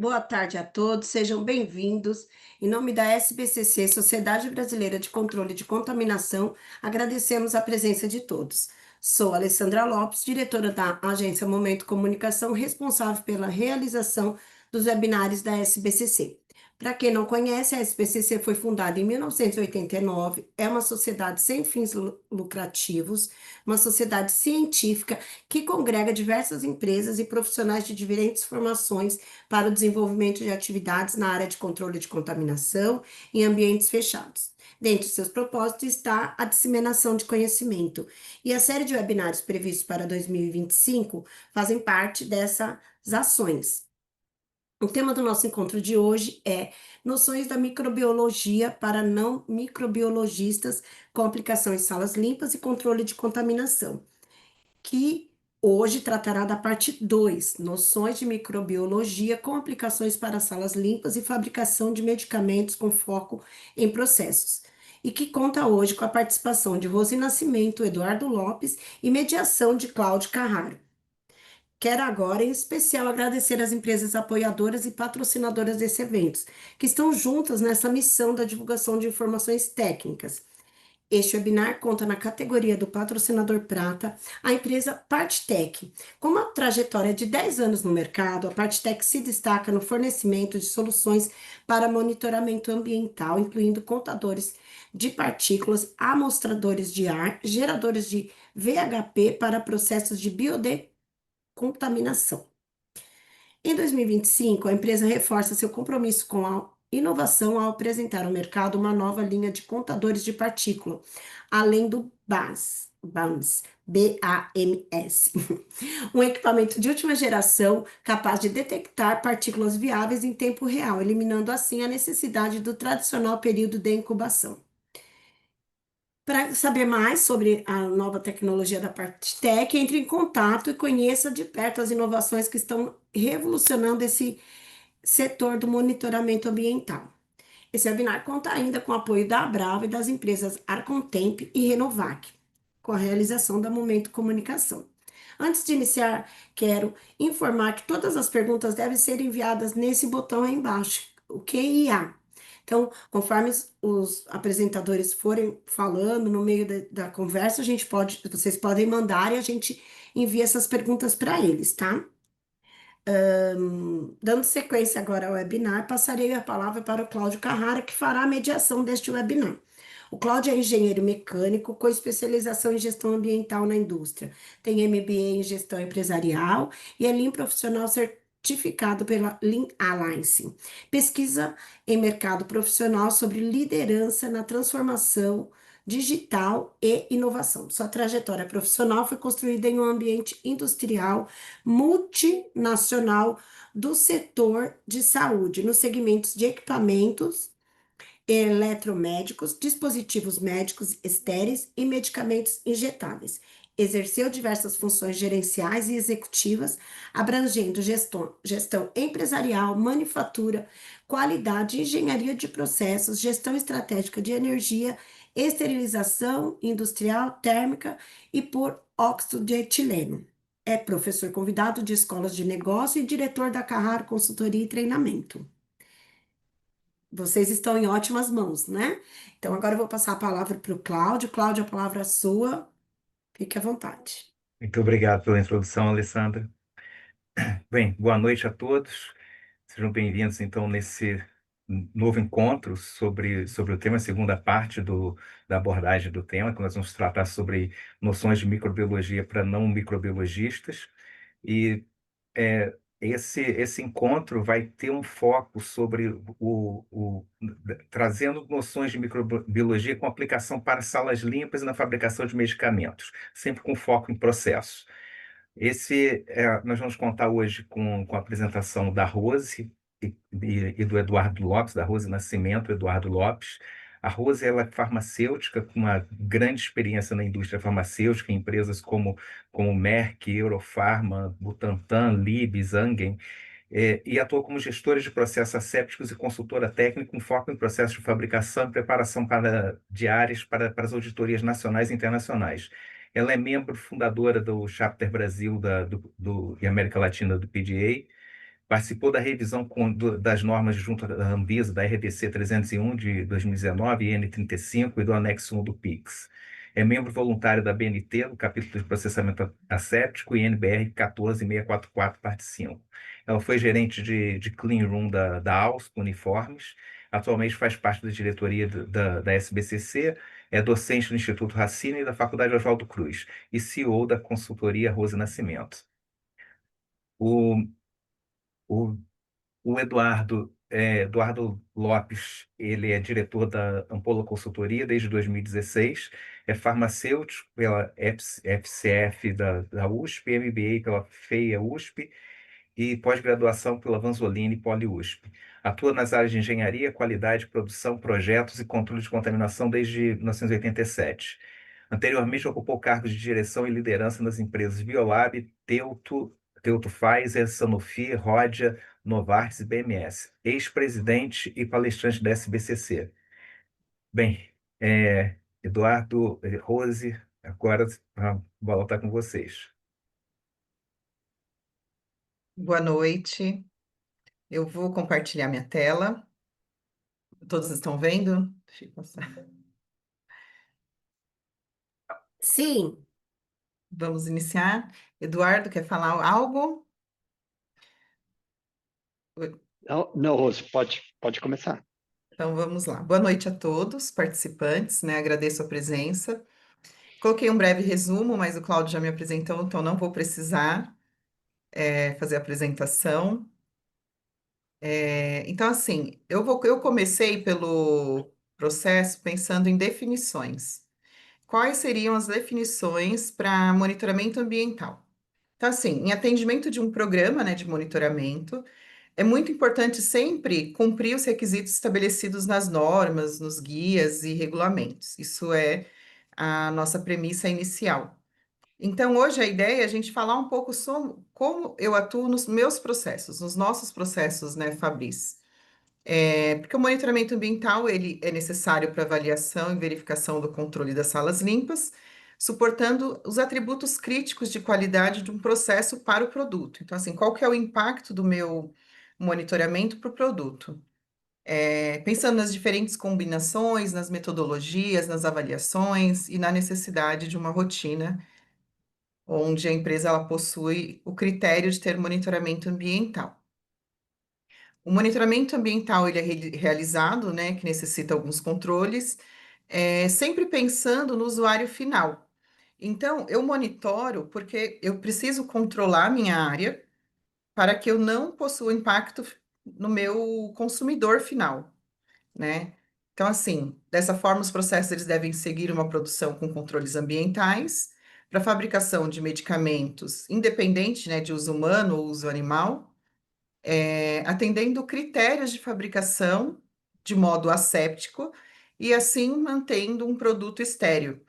Boa tarde a todos, sejam bem-vindos. Em nome da SBCC, Sociedade Brasileira de Controle de Contaminação, agradecemos a presença de todos. Sou Alessandra Lopes, diretora da Agência Momento Comunicação, responsável pela realização dos webinários da SBCC. Para quem não conhece, a SBCC foi fundada em 1989, é uma sociedade sem fins lucrativos, uma sociedade científica que congrega diversas empresas e profissionais de diferentes formações para o desenvolvimento de atividades na área de controle de contaminação em ambientes fechados. Dentre os seus propósitos está a disseminação de conhecimento, e a série de webinários previstos para 2025 fazem parte dessas ações. O tema do nosso encontro de hoje é Noções da Microbiologia para não microbiologistas com aplicação em salas limpas e controle de contaminação, que hoje tratará da parte 2, noções de microbiologia com aplicações para salas limpas e fabricação de medicamentos com foco em processos, e que conta hoje com a participação de Rose Nascimento, Eduardo Lopes e mediação de Cláudio Carraro. Quero agora, em especial, agradecer às empresas apoiadoras e patrocinadoras desse evento, que estão juntas nessa missão da divulgação de informações técnicas. Este webinar conta na categoria do patrocinador prata a empresa Partitech. Com uma trajetória de 10 anos no mercado, a Partitech se destaca no fornecimento de soluções para monitoramento ambiental, incluindo contadores de partículas, amostradores de ar, geradores de VHP para processos de biodecontaminação. Em 2025, a empresa reforça seu compromisso com a inovação ao apresentar ao mercado uma nova linha de contadores de partícula, além do BAMS, um equipamento de última geração capaz de detectar partículas viáveis em tempo real, eliminando assim a necessidade do tradicional período de incubação. Para saber mais sobre a nova tecnologia da Partitech, entre em contato e conheça de perto as inovações que estão revolucionando esse setor do monitoramento ambiental. Esse webinar conta ainda com o apoio da Abrava e das empresas Arcontemp e Renovac, com a realização da Momento Comunicação. Antes de iniciar, quero informar que todas as perguntas devem ser enviadas nesse botão aí embaixo, o QIA. Então, conforme os apresentadores forem falando no meio da conversa, vocês podem mandar e a gente envia essas perguntas para eles, tá? Dando sequência agora ao webinar, passarei a palavra para o Cláudio Carrara, que fará a mediação deste webinar. O Cláudio é engenheiro mecânico com especialização em gestão ambiental na indústria. Tem MBA em gestão empresarial e é Lean profissional certificado pela Lean Alliance. Pesquisa em mercado profissional sobre liderança na transformação digital e inovação. Sua trajetória profissional foi construída em um ambiente industrial multinacional do setor de saúde, nos segmentos de equipamentos eletromédicos, dispositivos médicos estéreis e medicamentos injetáveis. Exerceu diversas funções gerenciais e executivas, abrangendo gestão empresarial, manufatura, qualidade, engenharia de processos, gestão estratégica de energia, esterilização industrial, térmica e por óxido de etileno. É professor convidado de escolas de negócio e diretor da Carrara Consultoria e Treinamento. Vocês estão em ótimas mãos, né? Então, agora eu vou passar a palavra para o Cláudio. Cláudio, a palavra é sua. Fique à vontade. Muito obrigado pela introdução, Alessandra. Bem, boa noite a todos. Sejam bem-vindos, então, nesse novo encontro sobre o tema, a segunda parte da abordagem do tema, que nós vamos tratar sobre noções de microbiologia para não microbiologistas. E esse encontro vai ter um foco sobre trazendo noções de microbiologia com aplicação para salas limpas e na fabricação de medicamentos, sempre com foco em processos. Nós vamos contar hoje com a apresentação da Rose e do Eduardo Lopes, da Rose Nascimento, Eduardo Lopes. A Rose ela é farmacêutica com uma grande experiência na indústria farmacêutica, em empresas como Merck, Eurofarma, Butantan, Lib, Zangen, e atua como gestora de processos assépticos e consultora técnica com foco em processos de fabricação e preparação diárias para as auditorias nacionais e internacionais. Ela é membro fundadora do Chapter Brasil e América Latina do PDA, Participou da revisão das normas junto da Anvisa, da RDC 301 de 2019 e N35 e do anexo 1 do PIX. É membro voluntário da BNT, do capítulo de processamento asséptico e NBR 14644, parte 5. Ela foi gerente de Clean Room da AUSP Uniformes. Atualmente faz parte da diretoria da SBCC, é docente no Instituto Racine e da Faculdade Oswaldo Cruz e CEO da consultoria Rose Nascimento. O, o O Eduardo Lopes, ele é diretor da Ampola Consultoria desde 2016, é farmacêutico pela FCF da USP, MBA pela FEIA USP e pós-graduação pela Vanzolini Poli-USP. Atua nas áreas de engenharia, qualidade, produção, projetos e controle de contaminação desde 1987. Anteriormente, ocupou cargos de direção e liderança nas empresas Biolab, Teuto Pfizer, Sanofi, Rodia, Novartis e BMS. Ex-presidente e palestrante da SBCC. Bem, Eduardo, Rose, agora a bola está com vocês. Boa noite. Eu vou compartilhar minha tela. Todos estão vendo? Deixa eu passar. Sim, Vamos iniciar. Eduardo, quer falar algo? Não, não, Rose, pode começar. Então vamos lá. Boa noite a todos participantes, né? Agradeço a presença. Coloquei um breve resumo, mas o Cláudio já me apresentou, então não vou precisar fazer a apresentação. Então, assim, eu comecei pelo processo pensando em definições. Quais seriam as definições para monitoramento ambiental? Então, assim, em atendimento de um programa, né, de monitoramento, é muito importante sempre cumprir os requisitos estabelecidos nas normas, nos guias e regulamentos. Isso é a nossa premissa inicial. Então, hoje a ideia é a gente falar um pouco sobre como eu atuo nos meus processos, nos nossos processos, né, Fabris? Porque o monitoramento ambiental ele é necessário para avaliação e verificação do controle das salas limpas, suportando os atributos críticos de qualidade de um processo para o produto. Então, assim, qual que é o impacto do meu monitoramento para o produto? Pensando nas diferentes combinações, nas metodologias, nas avaliações e na necessidade de uma rotina onde a empresa ela possui o critério de ter monitoramento ambiental. O monitoramento ambiental ele é realizado, né, que necessita alguns controles, sempre pensando no usuário final. Então, eu monitoro porque eu preciso controlar minha área para que eu não possua impacto no meu consumidor final, né? Então, assim, dessa forma, os processos eles devem seguir uma produção com controles ambientais para fabricação de medicamentos, independente, né, de uso humano ou uso animal, atendendo critérios de fabricação de modo asséptico e assim mantendo um produto estéril.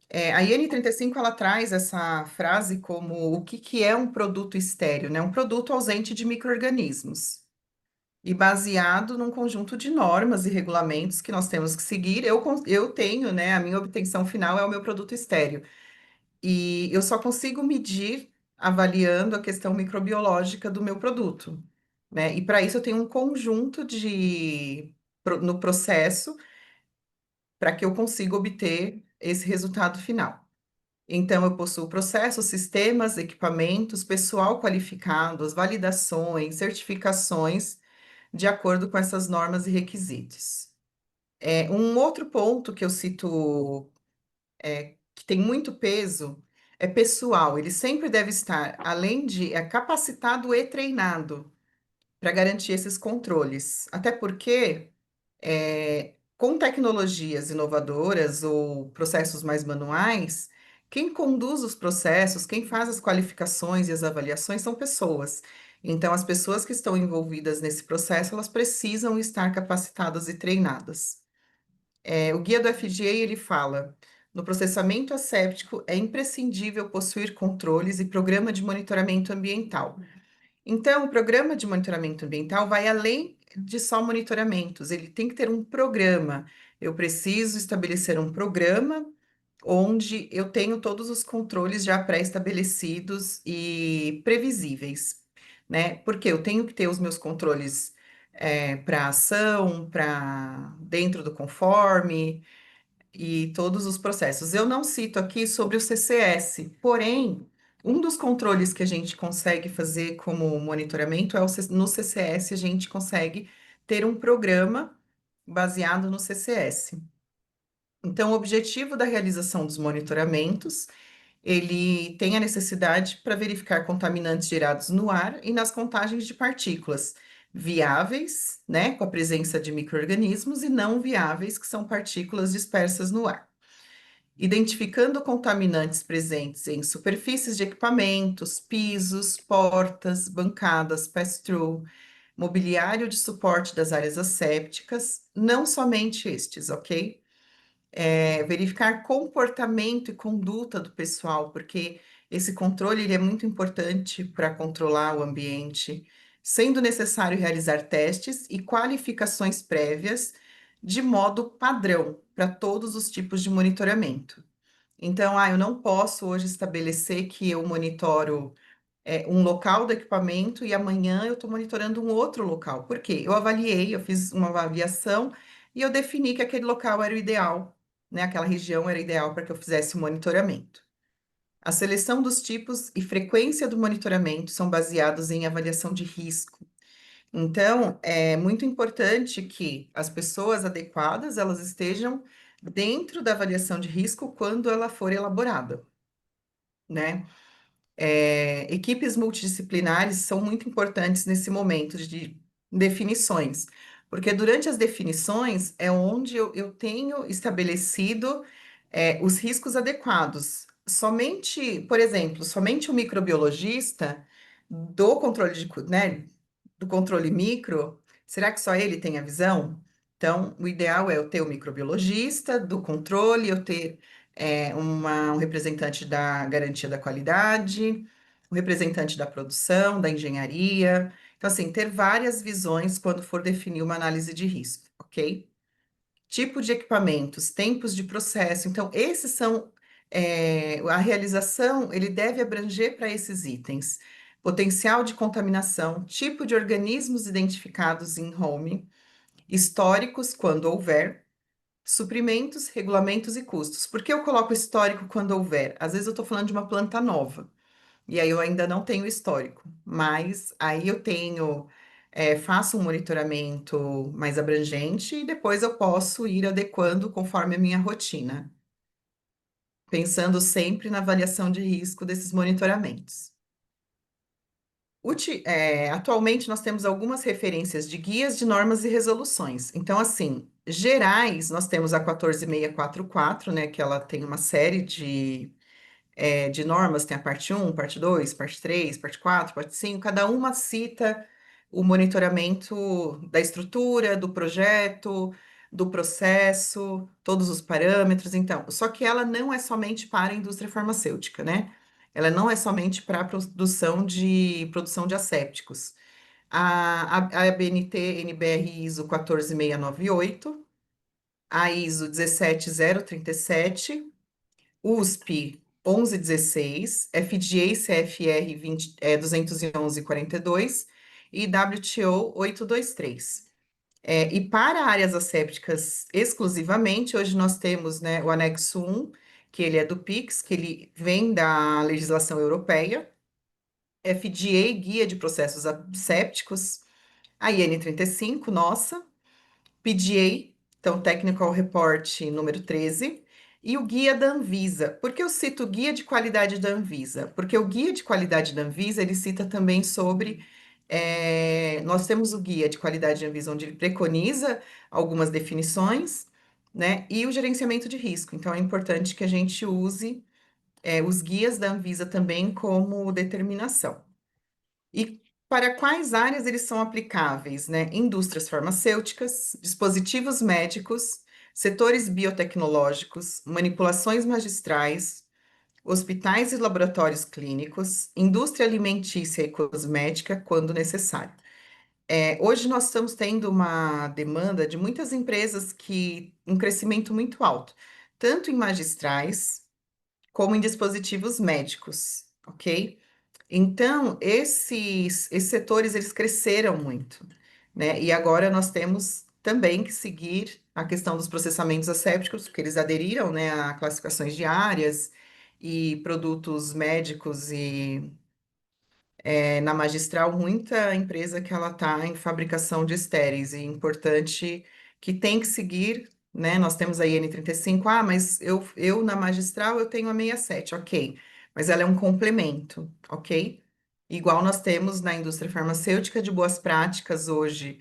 A IN35 ela traz essa frase como o que, que é um produto estéril, né? Um produto ausente de micro-organismos e baseado num conjunto de normas e regulamentos que nós temos que seguir. Eu tenho, né? A minha obtenção final é o meu produto estéril. E eu só consigo medir avaliando a questão microbiológica do meu produto, né? E para isso eu tenho um conjunto no processo para que eu consiga obter esse resultado final. Então, eu possuo processos, sistemas, equipamentos, pessoal qualificado, as validações, certificações, de acordo com essas normas e requisitos. Um outro ponto que eu cito que tem muito peso é pessoal. Ele sempre deve estar, além de capacitado e treinado para garantir esses controles. Até porque, com tecnologias inovadoras ou processos mais manuais, quem conduz os processos, quem faz as qualificações e as avaliações são pessoas. Então, as pessoas que estão envolvidas nesse processo, elas precisam estar capacitadas e treinadas. O guia do FGA, ele fala, no processamento asséptico é imprescindível possuir controles e programa de monitoramento ambiental. Então, o programa de monitoramento ambiental vai além de só monitoramentos, ele tem que ter um programa. Eu preciso estabelecer um programa onde eu tenho todos os controles já pré-estabelecidos e previsíveis. né? Porque eu tenho que ter os meus controles para ação, para dentro do conforme e todos os processos. Eu não cito aqui sobre o CCS, porém, um dos controles que a gente consegue fazer como monitoramento é no CCS a gente consegue ter um programa baseado no CCS. Então, o objetivo da realização dos monitoramentos, ele tem a necessidade para verificar contaminantes gerados no ar e nas contagens de partículas viáveis, né, com a presença de micro-organismos, e não viáveis, que são partículas dispersas no ar. Identificando contaminantes presentes em superfícies de equipamentos, pisos, portas, bancadas, pass-through, mobiliário de suporte das áreas assépticas, não somente estes, ok? Verificar comportamento e conduta do pessoal, porque esse controle ele é muito importante para controlar o ambiente, sendo necessário realizar testes e qualificações prévias de modo padrão para todos os tipos de monitoramento. Então, eu não posso hoje estabelecer que eu monitoro um local do equipamento e amanhã eu estou monitorando um outro local. Por quê? Eu avaliei, eu fiz uma avaliação e eu defini que aquele local era o ideal, né? Aquela região era ideal para que eu fizesse o monitoramento. A seleção dos tipos e frequência do monitoramento são baseados em avaliação de risco. Então, é muito importante que as pessoas adequadas, elas estejam dentro da avaliação de risco quando ela for elaborada, né? Equipes multidisciplinares são muito importantes nesse momento de definições, porque durante as definições é onde eu tenho estabelecido os riscos adequados. Somente, por exemplo, somente o microbiologista do controle né, do controle micro, será que só ele tem a visão? Então, o ideal é eu ter o microbiologista do controle, eu ter um representante da garantia da qualidade, um representante da produção, da engenharia. Então, assim, ter várias visões quando for definir uma análise de risco, ok? Tipo de equipamentos, tempos de processo. Então, esses são a realização, ele deve abranger para esses itens. Potencial de contaminação, tipo de organismos identificados em home, históricos, quando houver, suprimentos, regulamentos e custos. Por que eu coloco histórico quando houver? Às vezes eu estou falando de uma planta nova, e aí eu ainda não tenho histórico, mas aí eu tenho, faço um monitoramento mais abrangente e depois eu posso ir adequando conforme a minha rotina, pensando sempre na avaliação de risco desses monitoramentos. Atualmente, nós temos algumas referências de guias de normas e resoluções. Então, assim, gerais, nós temos a 14644, né, que ela tem uma série de normas, tem a parte 1, parte 2, parte 3, parte 4, parte 5, cada uma cita o monitoramento da estrutura, do projeto, do processo, todos os parâmetros, então, só que ela não é somente para a indústria farmacêutica, né? Ela não é somente para a produção de assépticos. A ABNT NBR ISO 14698, a ISO 17037, USP 1116, FDA CFR 21142 e WTO 823. E para áreas assépticas exclusivamente, hoje nós temos, né, o anexo 1, que ele é do PIX, que ele vem da legislação europeia, FDA, Guia de Processos Assépticos, a IN 35, nossa, PDA, então Technical Report número 13, e o guia da Anvisa. Por que eu cito o guia de qualidade da Anvisa? Porque o guia de qualidade da Anvisa, ele cita também sobre... nós temos o guia de qualidade da Anvisa, onde ele preconiza algumas definições, né? E o gerenciamento de risco. Então, é importante que a gente use os guias da Anvisa também como determinação. E para quais áreas eles são aplicáveis, né? Indústrias farmacêuticas, dispositivos médicos, setores biotecnológicos, manipulações magistrais, hospitais e laboratórios clínicos, indústria alimentícia e cosmética, quando necessário. Hoje nós estamos tendo uma demanda de muitas empresas um crescimento muito alto, tanto em magistrais como em dispositivos médicos, ok? Então, esses setores, eles cresceram muito, né? E agora nós temos também que seguir a questão dos processamentos assépticos, porque eles aderiram, né, a classificações diárias e produtos médicos e na magistral, muita empresa que ela está em fabricação de estéreis, e é importante que tem que seguir, né? Nós temos a IN35, mas eu na magistral eu tenho a 67, ok, mas ela é um complemento, ok? Igual nós temos na indústria farmacêutica de boas práticas hoje,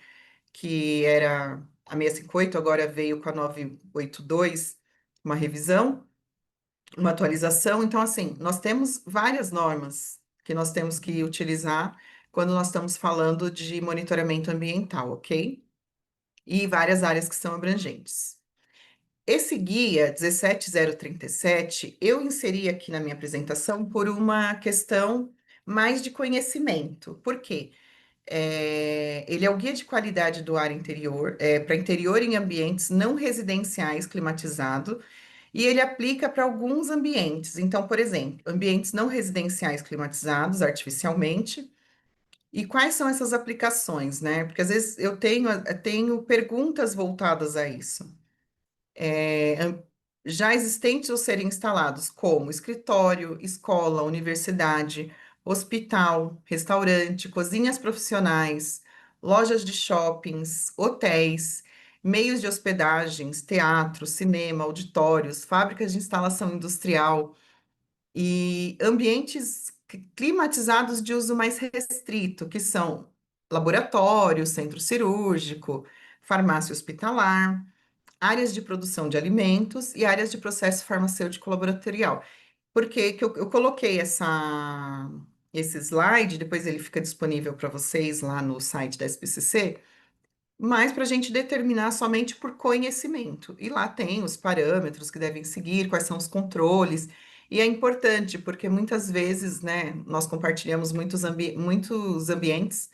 que era a 658, agora veio com a 982, uma revisão, uma atualização. Então, assim, nós temos várias normas que nós temos que utilizar quando nós estamos falando de monitoramento ambiental, ok? E várias áreas que são abrangentes. Esse guia 17037, eu inseri aqui na minha apresentação por uma questão mais de conhecimento. Por quê? Ele é o guia de qualidade do ar interior, para interior em ambientes não residenciais climatizado, e ele aplica para alguns ambientes. Então, por exemplo, ambientes não residenciais climatizados artificialmente. E quais são essas aplicações, né? Porque às vezes eu tenho perguntas voltadas a isso. Já existentes ou serem instalados, como escritório, escola, universidade, hospital, restaurante, cozinhas profissionais, lojas de shoppings, hotéis, meios de hospedagens, teatro, cinema, auditórios, fábricas de instalação industrial e ambientes climatizados de uso mais restrito, que são laboratório, centro cirúrgico, farmácia hospitalar, áreas de produção de alimentos e áreas de processo farmacêutico laboratorial. Por que eu coloquei esse slide, depois ele fica disponível para vocês lá no site da SPCC, mas para a gente determinar somente por conhecimento. E lá tem os parâmetros que devem seguir, quais são os controles. E é importante, porque muitas vezes, né, nós compartilhamos muitos ambientes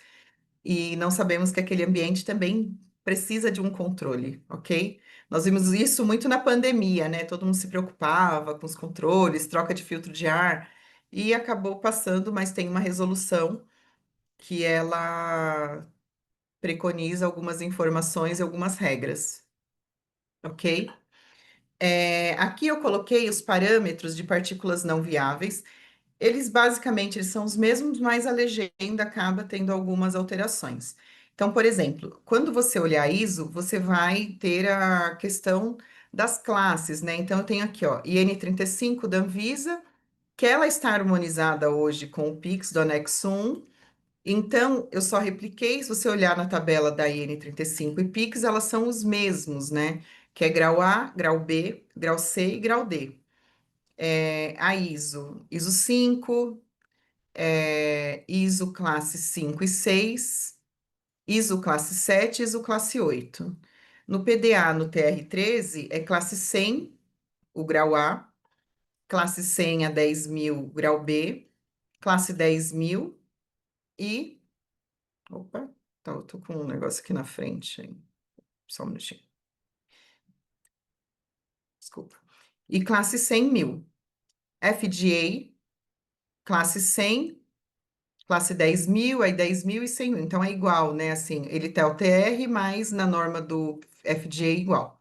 e não sabemos que aquele ambiente também precisa de um controle, ok? Nós vimos isso muito na pandemia, né? Todo mundo se preocupava com os controles, troca de filtro de ar, e acabou passando, mas tem uma resolução que ela preconiza algumas informações e algumas regras, ok? Aqui eu coloquei os parâmetros de partículas não viáveis. Eles basicamente eles são os mesmos, mas a legenda acaba tendo algumas alterações. Então, por exemplo, quando você olhar a ISO, você vai ter a questão das classes, né? Então, eu tenho aqui, ó, IN35 da Anvisa, que ela está harmonizada hoje com o PIX do anexo 1. Então, eu só repliquei, se você olhar na tabela da IN35 e PIX, elas são os mesmos, né? Que é grau A, grau B, grau C e grau D. A ISO 5, ISO classe 5 e 6, ISO classe 7, ISO classe 8. No PDA, no TR13, é classe 100, o grau A, classe 100 a 10.000, grau B, classe 10.000 e... Opa, tá, eu tô com um negócio aqui na frente, hein? Só um minutinho. Desculpa. E classe 100.000. FDA, classe 100, classe 10.000, aí 10.000 e 100.000. Então, é igual, né? Assim, ele tem o TR, mas na norma do FDA é igual.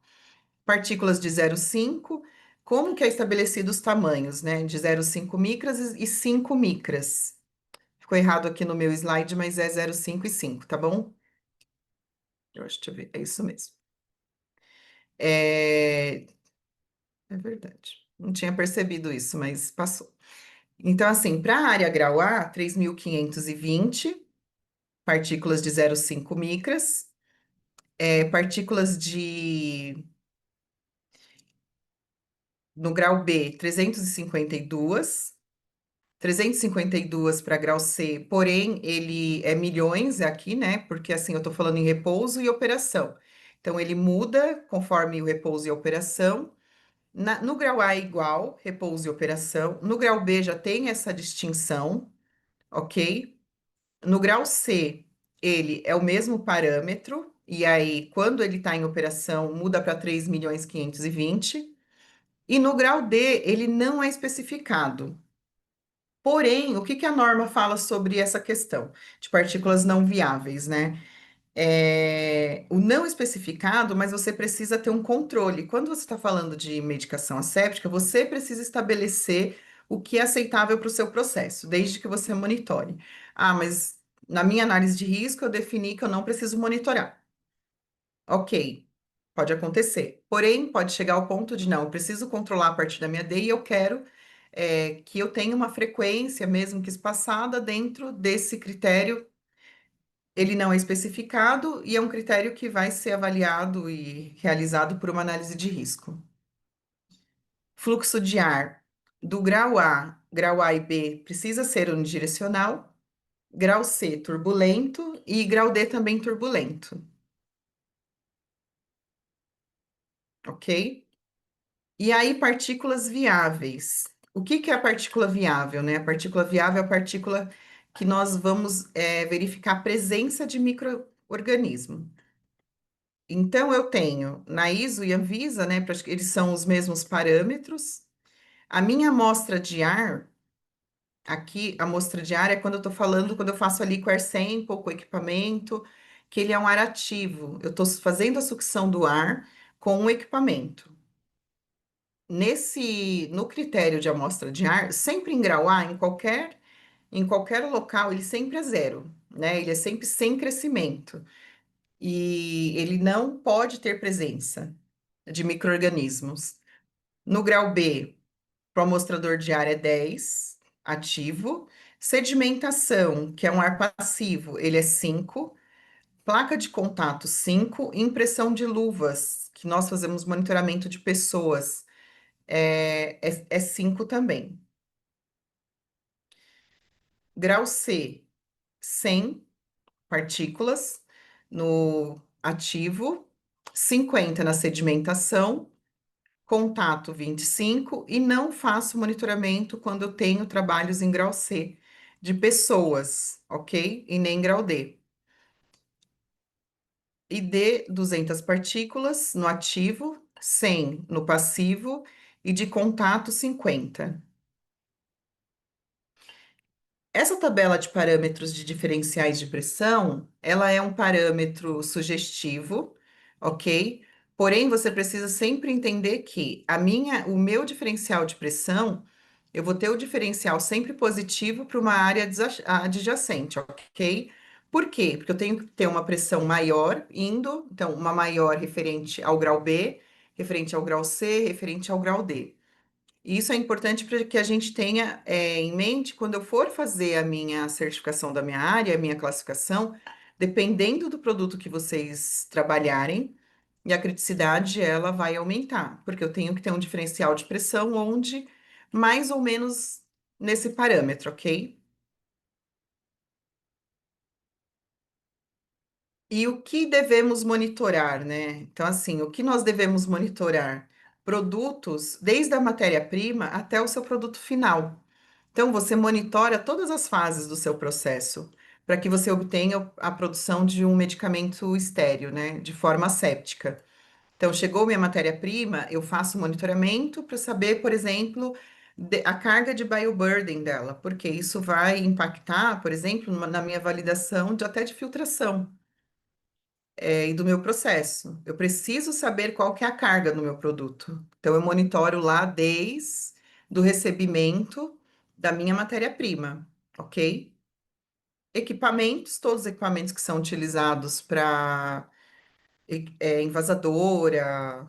Partículas de 0,5, como que é estabelecido os tamanhos, né? De 0,5 micras e 5 micras. Ficou errado aqui no meu slide, mas é 0,5 e 5, tá bom? Eu acho, deixa eu ver, é isso mesmo. É, é verdade. Não tinha percebido isso, mas passou. Então, assim, para a área grau A, 3.520 partículas de 0,5 micras, partículas no grau B, 352 para grau C, porém, ele é milhões aqui, né? Porque, assim, eu estou falando em repouso e operação. Então, ele muda conforme o repouso e a operação. No grau A é igual, repouso e operação. No grau B já tem essa distinção, ok? No grau C, ele é o mesmo parâmetro, e aí, quando ele está em operação, muda para 3.520.000. E no grau D, ele não é especificado. Porém, o que que a norma fala sobre essa questão de partículas não viáveis, né? O não especificado, mas você precisa ter um controle. Quando você está falando de medicação asséptica, você precisa estabelecer o que é aceitável para o seu processo, desde que você monitore. Ah, mas na minha análise de risco, eu defini que eu não preciso monitorar. Ok, pode acontecer. Porém, pode chegar ao ponto de não, eu preciso controlar a partir da minha D e eu quero que eu tenha uma frequência, mesmo que espaçada, dentro desse critério. Ele não é especificado e é um critério que vai ser avaliado e realizado por uma análise de risco. Fluxo de ar do grau A e B precisa ser unidirecional, grau C turbulento e grau D também turbulento, ok? E aí, partículas viáveis. O que que é a partícula viável, né? A partícula viável é a partícula que nós vamos verificar a presença de micro-organismo. Então, eu tenho na ISO e Anvisa, né? Eles são os mesmos parâmetros. A minha amostra de ar, aqui, a amostra de ar é quando eu estou falando, quando eu faço ali com air sample, com o equipamento, que ele é um ar ativo. Eu estou fazendo a sucção do ar com um equipamento. No critério de amostra de ar, sempre em grau A, em qualquer local, ele sempre é zero, né? Ele é sempre sem crescimento. E ele não pode ter presença de micro-organismos. No grau B, para o amostrador de ar é 10, ativo. Sedimentação, que é um ar passivo, ele é 5. Placa de contato, 5. Impressão de luvas, que nós fazemos monitoramento de pessoas, é 5 também. Grau C, 100 partículas no ativo, 50 na sedimentação, contato 25, e não faço monitoramento quando eu tenho trabalhos em grau C de pessoas, ok? E nem grau D. E D, 200 partículas no ativo, 100 no passivo e de contato 50. Essa tabela de parâmetros de diferenciais de pressão, ela é um parâmetro sugestivo, ok? Porém, você precisa sempre entender que o meu diferencial de pressão, eu vou ter o diferencial sempre positivo para uma área adjacente, ok? Por quê? Porque eu tenho que ter uma pressão maior indo, então, uma maior referente ao grau B, referente ao grau C, referente ao grau D. E isso é importante para que a gente tenha em mente quando eu for fazer a minha certificação da minha área, a minha classificação, dependendo do produto que vocês trabalharem, e a criticidade ela vai aumentar, porque eu tenho que ter um diferencial de pressão onde mais ou menos nesse parâmetro, ok? E o que devemos monitorar, né? Então, assim, o que nós devemos monitorar? Produtos, desde a matéria-prima até o seu produto final. Então, você monitora todas as fases do seu processo para que você obtenha a produção de um medicamento estéril, né, de forma asséptica. Então, chegou minha matéria-prima, eu faço monitoramento para saber, por exemplo, a carga de bioburden dela, porque isso vai impactar, por exemplo, na minha validação até de filtração, e do meu processo. Eu preciso saber qual que é a carga no meu produto. Então, eu monitoro lá desde do recebimento da minha matéria-prima, ok? Equipamentos, todos os equipamentos que são utilizados para envasadora,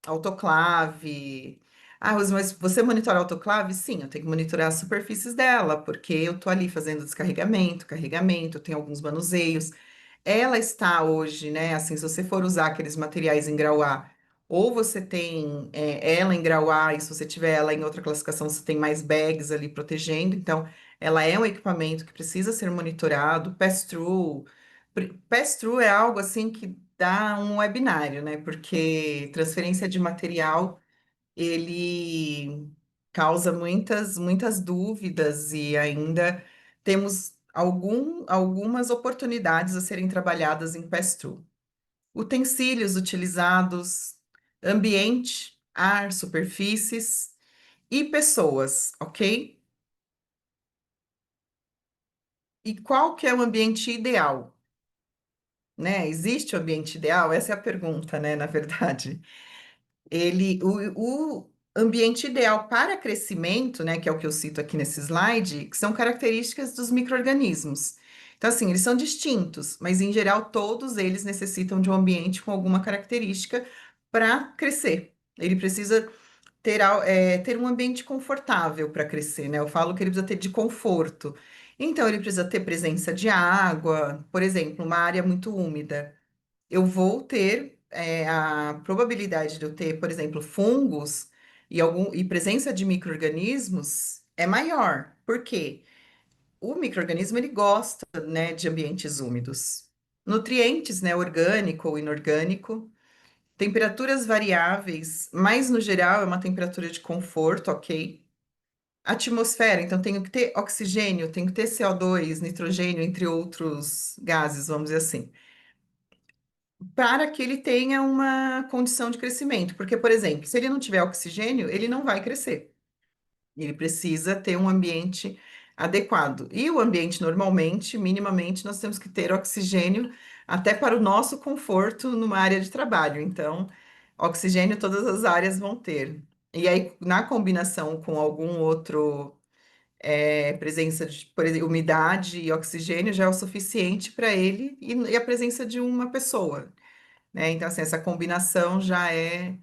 autoclave. Ah, Rosi, mas você monitora a autoclave? Sim, eu tenho que monitorar as superfícies dela, porque eu tô ali fazendo descarregamento, carregamento, tem alguns manuseios. Ela está hoje, né? Assim, se você for usar aqueles materiais em grau A, ou você tem ela em grau A, e se você tiver ela em outra classificação, você tem mais bags ali protegendo. Então, ela é um equipamento que precisa ser monitorado. Pass-through. Pass-through é algo assim que dá um webinário, né? Porque transferência de material, ele causa muitas dúvidas e ainda temos algumas oportunidades a serem trabalhadas em pass-through. Utensílios utilizados, ambiente, ar, superfícies e pessoas, ok? E qual que é o ambiente ideal? Né? Existe o ambiente ideal? Essa é a pergunta, né, na verdade. O ambiente ideal para crescimento, né, que é o que eu cito aqui nesse slide, que são características dos micro-organismos. Então, assim, eles são distintos, mas em geral todos eles necessitam de um ambiente com alguma característica para crescer. Ele precisa ter um ambiente confortável para crescer, né? Eu falo que ele precisa ter de conforto. Então, ele precisa ter presença de água, por exemplo, uma área muito úmida eu vou ter a probabilidade de eu ter, por exemplo, fungos e presença de micro-organismos é maior. Por quê? O micro-organismo ele gosta, né, de ambientes úmidos. Nutrientes, né, orgânico ou inorgânico, temperaturas variáveis, mas no geral é uma temperatura de conforto, ok? Atmosfera, então tenho que ter oxigênio, tenho que ter CO2, nitrogênio, entre outros gases, vamos dizer assim para que ele tenha uma condição de crescimento. Porque, por exemplo, se ele não tiver oxigênio, ele não vai crescer. Ele precisa ter um ambiente adequado. E o ambiente, normalmente, minimamente, nós temos que ter oxigênio até para o nosso conforto numa área de trabalho. Então, oxigênio todas as áreas vão ter. E aí, na combinação com algum outro, presença de, por exemplo, umidade e oxigênio já é o suficiente para ele e a presença de uma pessoa né? Então, assim, essa combinação já é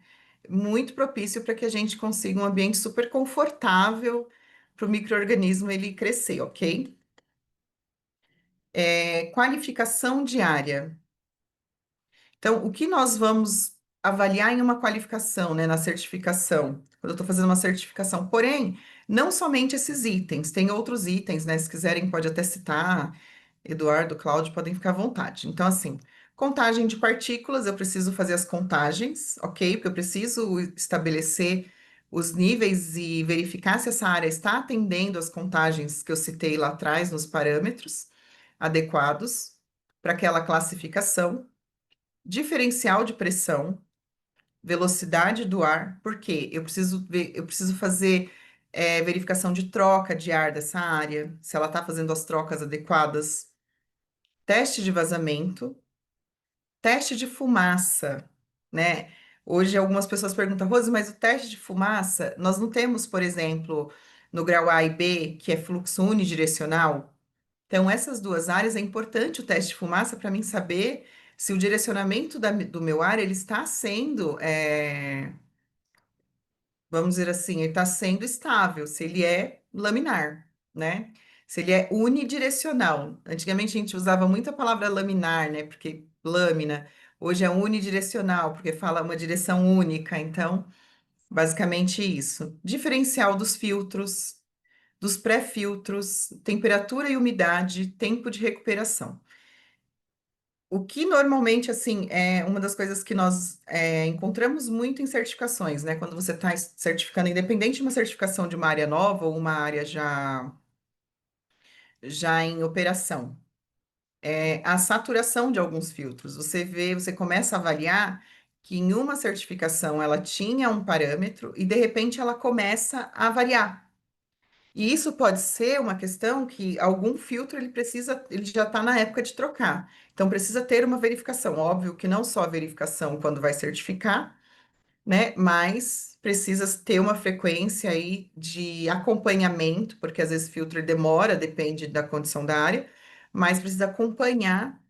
muito propício para que a gente consiga um ambiente super confortável para o micro-organismo ele crescer, ok? Qualificação diária. Então, o que nós vamos avaliar em uma qualificação, né, na certificação? Quando eu estou fazendo uma certificação, porém, não somente esses itens, tem outros itens, né? Se quiserem, pode até citar, Eduardo, Cláudio, podem ficar à vontade. Então, assim, contagem de partículas, eu preciso fazer as contagens, ok? Porque eu preciso estabelecer os níveis e verificar se essa área está atendendo às contagens que eu citei lá atrás nos parâmetros adequados para aquela classificação diferencial de pressão, velocidade do ar, porque eu preciso fazer verificação de troca de ar dessa área, se ela está fazendo as trocas adequadas, teste de vazamento, teste de fumaça, né? Hoje algumas pessoas perguntam, Rose, mas o teste de fumaça, nós não temos, por exemplo, no grau A e B, que é fluxo unidirecional, então, essas duas áreas é importante o teste de fumaça para mim saber se o direcionamento do meu ar ele está sendo, vamos dizer assim, ele está sendo estável, se ele é laminar, né? Se ele é unidirecional. Antigamente a gente usava muito a palavra laminar, né? Porque lâmina, hoje é unidirecional, porque fala uma direção única. Então, basicamente isso. Diferencial dos filtros, dos pré-filtros, temperatura e umidade, tempo de recuperação. O que normalmente, assim, é uma das coisas que nós encontramos muito em certificações, né? Quando você está certificando, independente de uma certificação de uma área nova ou uma área já em operação, é a saturação de alguns filtros. Você começa a avaliar que em uma certificação ela tinha um parâmetro e de repente ela começa a variar. E isso pode ser uma questão que algum filtro ele já está na época de trocar. Então precisa ter uma verificação. Óbvio que não só a verificação quando vai certificar, né? Mas precisa ter uma frequência aí de acompanhamento, porque às vezes filtro demora, depende da condição da área, mas precisa acompanhar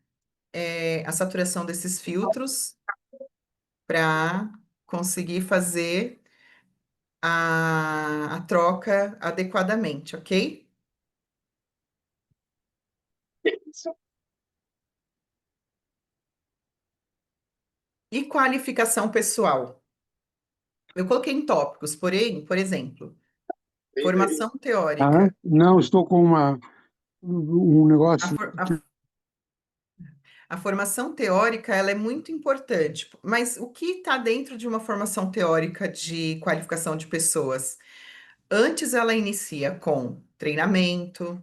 a saturação desses filtros para conseguir fazer a troca adequadamente, ok? E qualificação pessoal? Eu coloquei em tópicos, porém, por exemplo, formação Ah, teórica. não, estou com um A, negócio. for- a- a formação teórica, ela é muito importante, mas o que está dentro de uma formação teórica de qualificação de pessoas? Antes ela inicia com treinamento,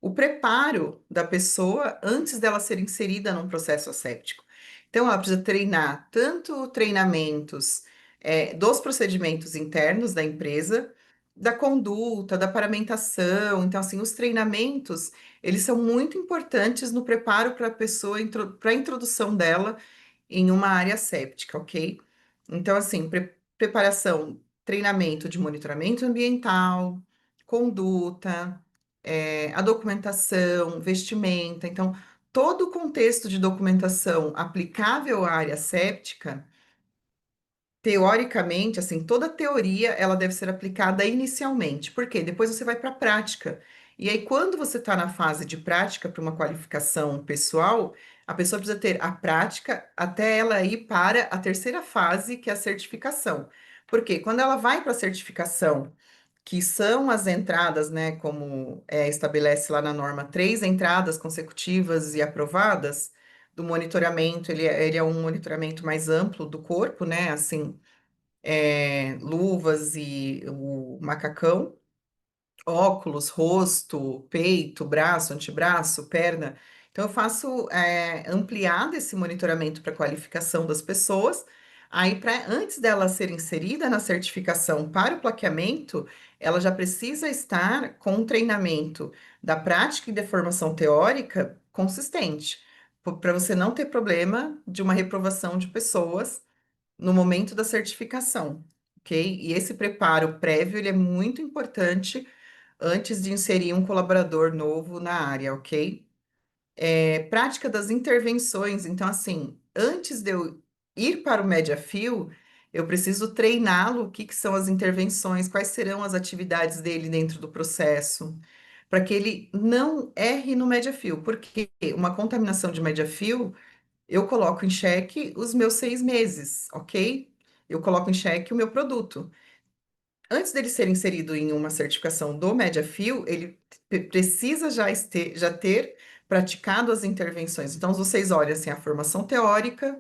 o preparo da pessoa antes dela ser inserida num processo asséptico. Então, ela precisa treinar tanto treinamentos dos procedimentos internos da empresa, da conduta, da paramentação. Então, assim, os treinamentos, eles são muito importantes no preparo para a pessoa, para a introdução dela em uma área séptica, ok? Então, assim, preparação, treinamento de monitoramento ambiental, conduta, a documentação, vestimenta. Então, todo o contexto de documentação aplicável à área séptica, teoricamente, assim, toda teoria ela deve ser aplicada inicialmente, porque depois você vai para a prática. E aí, quando você está na fase de prática para uma qualificação pessoal, a pessoa precisa ter a prática até ela ir para a terceira fase, que é a certificação. Porque quando ela vai para a certificação, que são as entradas, né, como estabelece lá na norma, 3 entradas consecutivas e aprovadas do monitoramento, ele é um monitoramento mais amplo do corpo, né, assim, luvas e o macacão, óculos, rosto, peito, braço, antebraço, perna. Então, eu faço ampliado esse monitoramento para qualificação das pessoas. Aí, antes dela ser inserida na certificação para o plaqueamento, ela já precisa estar com um treinamento da prática e da formação teórica consistente, para você não ter problema de uma reprovação de pessoas no momento da certificação, ok? E esse preparo prévio, ele é muito importante antes de inserir um colaborador novo na área, ok? Prática das intervenções. Então, assim, antes de eu ir para o Mediafio, eu preciso treiná-lo, o que que são as intervenções, quais serão as atividades dele dentro do processo, para que ele não erre no Mediafio, porque uma contaminação de Mediafio, eu coloco em xeque os meus 6 meses, ok? Eu coloco em xeque o meu produto. Antes dele ser inserido em uma certificação do Mediafio, ele precisa já ter praticado as intervenções. Então, vocês olham assim, a formação teórica,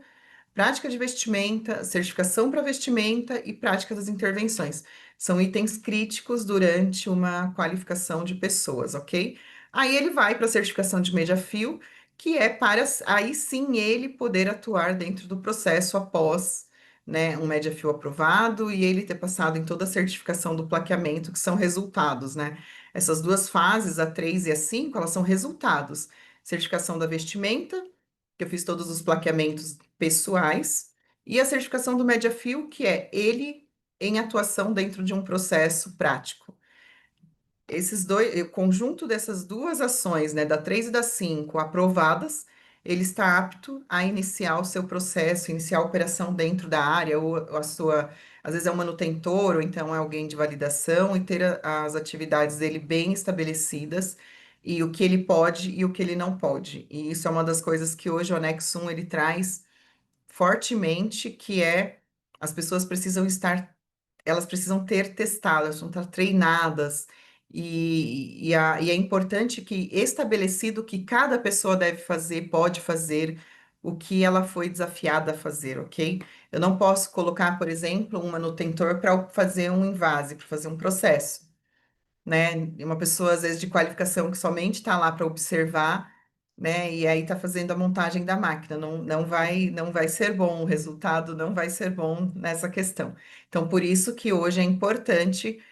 prática de vestimenta, certificação para vestimenta e prática das intervenções. São itens críticos durante uma qualificação de pessoas, ok? Aí ele vai para a certificação de Mediafio, que é para aí sim ele poder atuar dentro do processo após, né, um Mediafio aprovado e ele ter passado em toda a certificação do plaqueamento, que são resultados, né? Essas duas fases, a 3 e a 5, elas são resultados. Certificação da vestimenta, que eu fiz todos os plaqueamentos pessoais, e a certificação do Mediafio, que é ele em atuação dentro de um processo prático. O conjunto dessas duas ações, né, da 3 e da 5, aprovadas, ele está apto a iniciar o seu processo, iniciar a operação dentro da área, ou a sua, às vezes é um manutentor, ou então é alguém de validação, e ter as atividades dele bem estabelecidas, e o que ele pode e o que ele não pode. E isso é uma das coisas que hoje o anexo 1 ele traz fortemente, que é as pessoas precisam estar, elas precisam ter testado, elas precisam estar treinadas, e é importante que estabelecido que cada pessoa deve fazer, pode fazer o que ela foi desafiada a fazer, ok? Eu não posso colocar, por exemplo, um manutentor para fazer um invase, para fazer um processo, né? Uma pessoa, às vezes, de qualificação que somente está lá para observar, né? E aí está fazendo a montagem da máquina. Não vai ser bom, o resultado não vai ser bom nessa questão. Então, por isso que hoje é importante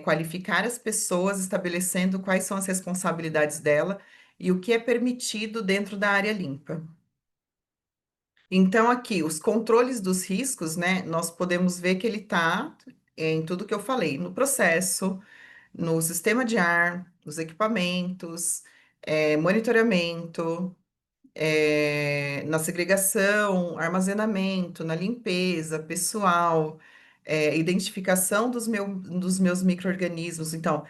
qualificar as pessoas, estabelecendo quais são as responsabilidades dela e o que é permitido dentro da área limpa. Então, aqui, os controles dos riscos, né? Nós podemos ver que ele está em tudo que eu falei, no processo, no sistema de ar, nos equipamentos, monitoramento, na segregação, armazenamento, na limpeza pessoal, identificação dos meus micro-organismos. Então,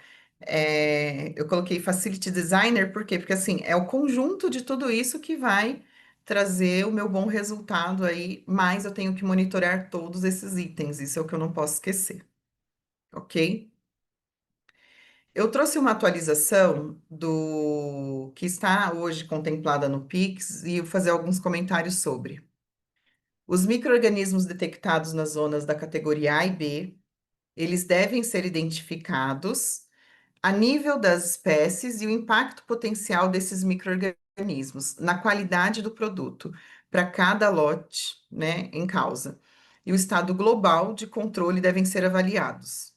eu coloquei Facility Designer, por quê? Porque assim, é o conjunto de tudo isso que vai trazer o meu bom resultado aí, mas eu tenho que monitorar todos esses itens, isso é o que eu não posso esquecer, ok? Eu trouxe uma atualização do que está hoje contemplada no Pix e vou fazer alguns comentários sobre. Os micro-organismos detectados nas zonas da categoria A e B, eles devem ser identificados a nível das espécies e o impacto potencial desses micro-organismos na qualidade do produto para cada lote, né, em causa. E o estado global de controle devem ser avaliados.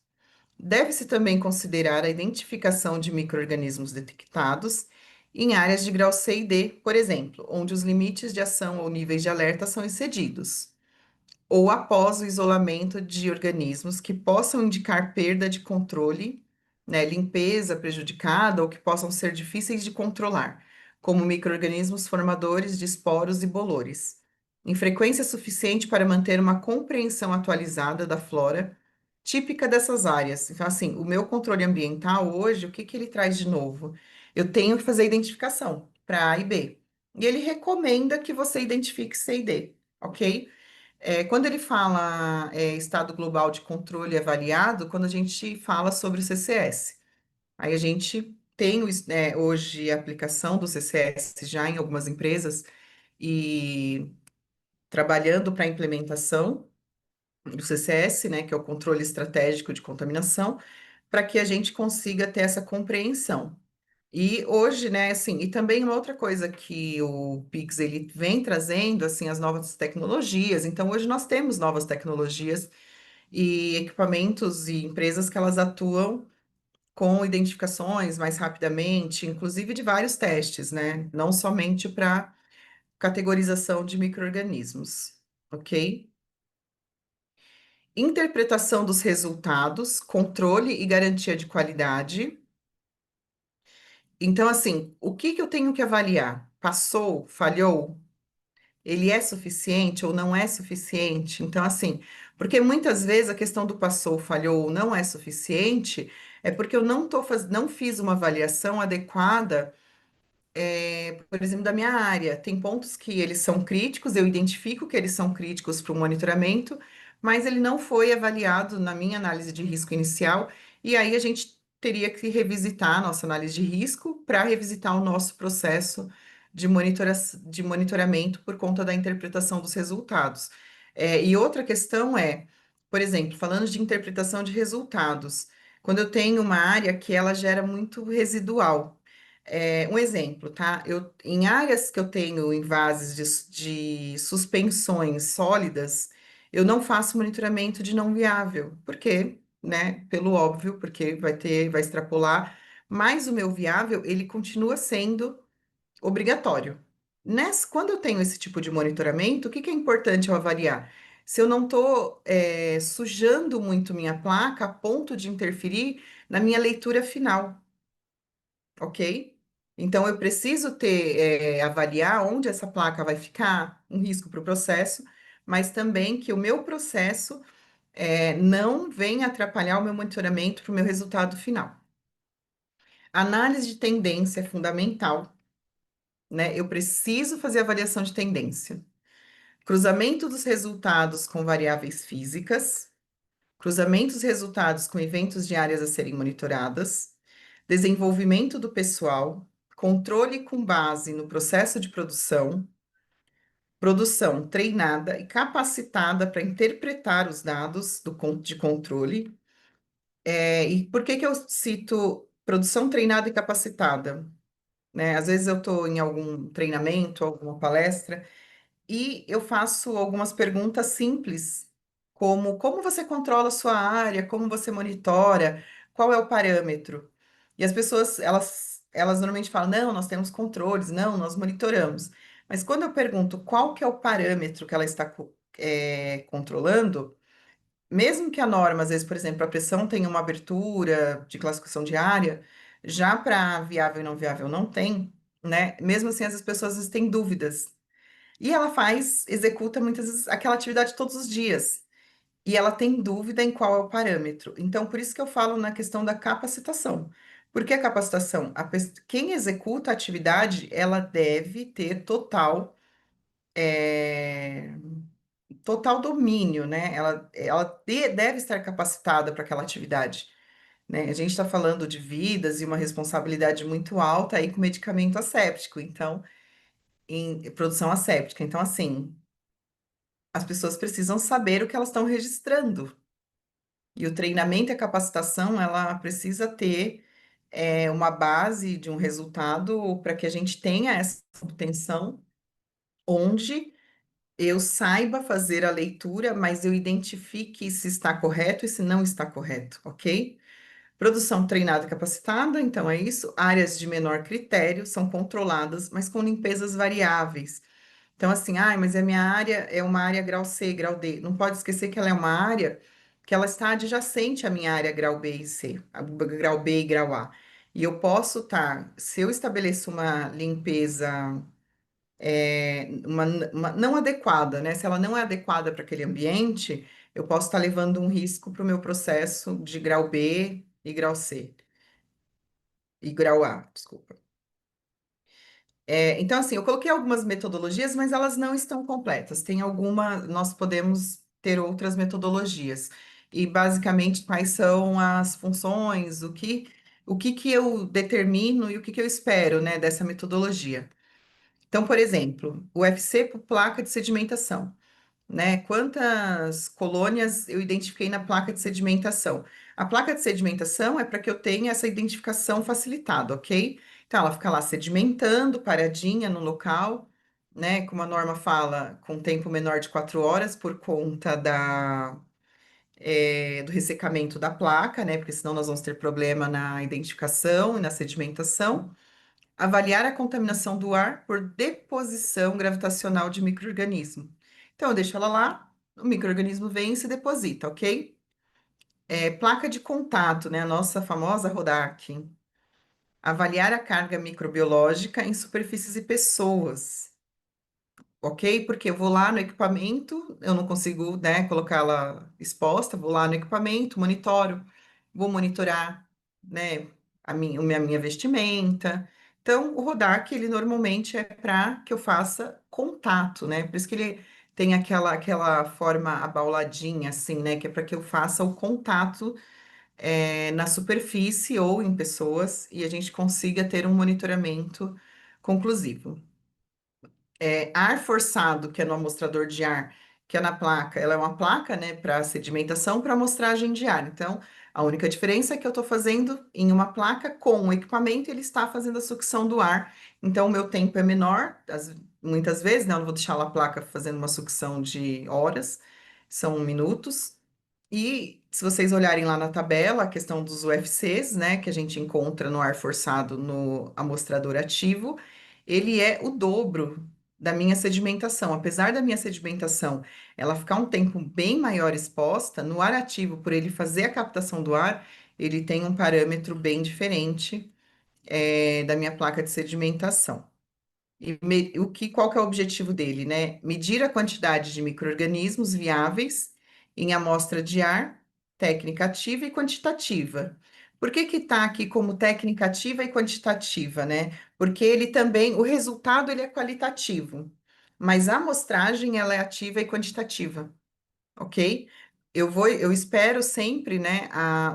Deve-se também considerar a identificação de micro-organismos detectados em áreas de grau C e D, por exemplo, onde os limites de ação ou níveis de alerta são excedidos, ou após o isolamento de organismos que possam indicar perda de controle, né, limpeza prejudicada ou que possam ser difíceis de controlar, como micro-organismos formadores de esporos e bolores, em frequência suficiente para manter uma compreensão atualizada da flora típica dessas áreas. Então, assim, o meu controle ambiental hoje, o que que ele traz de novo? Eu tenho que fazer identificação para A e B. E ele recomenda que você identifique C e D, ok? Quando ele fala estado global de controle avaliado, quando a gente fala sobre o CCS, aí a gente tem hoje a aplicação do CCS já em algumas empresas e trabalhando para a implementação do CCS, né, que é o controle estratégico de contaminação, para que a gente consiga ter essa compreensão. E hoje, né, assim, e também uma outra coisa que o Pix ele vem trazendo, assim, as novas tecnologias. Então, hoje nós temos novas tecnologias e equipamentos e empresas que elas atuam com identificações mais rapidamente, inclusive de vários testes, né? Não somente para categorização de micro-organismos, ok? Interpretação dos resultados, controle e garantia de qualidade. Então, assim, o que que eu tenho que avaliar? Passou? Falhou? Ele é suficiente ou não é suficiente? Então, assim, porque muitas vezes a questão do passou, falhou ou não é suficiente é porque eu não fiz uma avaliação adequada, por exemplo, da minha área. Tem pontos que eles são críticos, eu identifico que eles são críticos para o monitoramento, mas ele não foi avaliado na minha análise de risco inicial, e aí a gente teria que revisitar a nossa análise de risco para revisitar o nosso processo de monitoramento por conta da interpretação dos resultados. E outra questão é, por exemplo, falando de interpretação de resultados, quando eu tenho uma área que ela gera muito residual. Um exemplo, tá? Em áreas que eu tenho envases de suspensões sólidas, eu não faço monitoramento de não viável. Por quê? Né? Pelo óbvio, porque vai extrapolar, mas o meu viável, ele continua sendo obrigatório. Quando eu tenho esse tipo de monitoramento, o que que é importante eu avaliar? Se eu não estou sujando muito minha placa a ponto de interferir na minha leitura final, ok? Então, eu preciso avaliar onde essa placa vai ficar, um risco para o processo, mas também que o meu processo não venha atrapalhar o meu monitoramento para o meu resultado final. Análise de tendência é fundamental, né? Eu preciso fazer avaliação de tendência. Cruzamento dos resultados com variáveis físicas, cruzamento dos resultados com eventos de áreas a serem monitoradas, desenvolvimento do pessoal, controle com base no processo de produção, produção treinada e capacitada para interpretar os dados de controle. E por que que eu cito produção treinada e capacitada? Né? Às vezes eu estou em algum treinamento, alguma palestra, e eu faço algumas perguntas simples, como você controla a sua área, como você monitora, qual é o parâmetro? E as pessoas, elas normalmente falam, não, nós temos controles, não, nós monitoramos. Mas quando eu pergunto qual que é o parâmetro que ela está controlando, mesmo que a norma, às vezes, por exemplo, a pressão tenha uma abertura de classificação de área, já para viável e não viável não tem, né? Mesmo assim, as pessoas às vezes têm dúvidas. E ela executa muitas vezes aquela atividade todos os dias. E ela tem dúvida em qual é o parâmetro. Então, por isso que eu falo na questão da capacitação. Por que a capacitação? Quem executa a atividade, ela deve ter total domínio, né? Ela deve estar capacitada para aquela atividade, né? A gente está falando de vidas e uma responsabilidade muito alta aí com medicamento asséptico, então, em produção asséptica. Então, assim, as pessoas precisam saber o que elas estão registrando. E o treinamento e a capacitação, ela precisa ter uma base de um resultado para que a gente tenha essa obtenção, onde eu saiba fazer a leitura, mas eu identifique se está correto e se não está correto, ok? Produção treinada e capacitada, então é isso. Áreas de menor critério são controladas, mas com limpezas variáveis. Então, assim, mas a minha área é uma área grau C, grau D. Não pode esquecer que ela é uma área que ela está adjacente à minha área grau B e C, grau B e grau A. E eu posso estar, se eu estabeleço uma limpeza não adequada, né? Se ela não é adequada para aquele ambiente, eu posso estar levando um risco para o meu processo de grau B e grau C, e grau A, desculpa. Então, assim, eu coloquei algumas metodologias, mas elas não estão completas. Tem nós podemos ter outras metodologias. E, basicamente, quais são as funções, o que que eu determino e o que que eu espero, né, dessa metodologia. Então, por exemplo, o UFC por placa de sedimentação, né? Quantas colônias eu identifiquei na placa de sedimentação? A placa de sedimentação é para que eu tenha essa identificação facilitada, ok? Então, ela fica lá sedimentando, paradinha no local, né? Como a norma fala, com tempo menor de 4 horas, por conta do ressecamento da placa, né? Porque senão nós vamos ter problema na identificação e na sedimentação. Avaliar a contaminação do ar por deposição gravitacional de micro-organismo. Então, eu deixo ela lá, o micro-organismo vem e se deposita, ok? Placa de contato, né? A nossa famosa RODAC. Avaliar a carga microbiológica em superfícies e pessoas, ok? Porque eu vou lá no equipamento, eu não consigo, né, colocá-la exposta, vou lá no equipamento, monitoro, vou monitorar, né, a minha vestimenta. Então, o RODAC, ele normalmente é para que eu faça contato, né? Por isso que ele tem aquela forma abauladinha, assim, né? Que é para que eu faça o contato na superfície ou em pessoas e a gente consiga ter um monitoramento conclusivo. Ar forçado, que é no amostrador de ar, que é na placa, ela é uma placa, né, para sedimentação, para amostragem de ar. Então, a única diferença é que eu estou fazendo em uma placa com o equipamento, ele está fazendo a sucção do ar. Então, o meu tempo é menor, muitas vezes, né, eu não vou deixar lá a placa fazendo uma sucção de horas, são minutos. E se vocês olharem lá na tabela, a questão dos UFCs, né, que a gente encontra no ar forçado no amostrador ativo, ele é o dobro da minha sedimentação. Apesar da minha sedimentação ela ficar um tempo bem maior exposta, no ar ativo, por ele fazer a captação do ar, ele tem um parâmetro bem diferente, da minha placa de sedimentação. Qual que é o objetivo dele, né? Medir a quantidade de micro-organismos viáveis em amostra de ar, técnica ativa e quantitativa. Por que que está aqui como técnica ativa e quantitativa, né? Porque ele também, o resultado ele é qualitativo, mas a amostragem ela é ativa e quantitativa, ok? Eu espero sempre, né,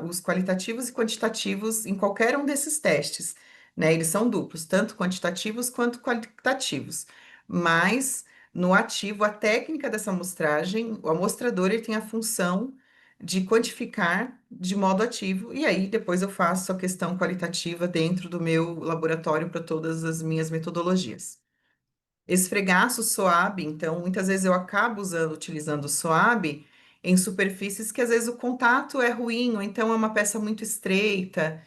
os qualitativos e quantitativos em qualquer um desses testes, né? Eles são duplos, tanto quantitativos quanto qualitativos. Mas no ativo, a técnica dessa amostragem, o amostrador ele tem a função de quantificar de modo ativo, e aí depois eu faço a questão qualitativa dentro do meu laboratório para todas as minhas metodologias. Esfregaço SOAB, então muitas vezes eu acabo utilizando o SOAB em superfícies que às vezes o contato é ruim, ou então é uma peça muito estreita,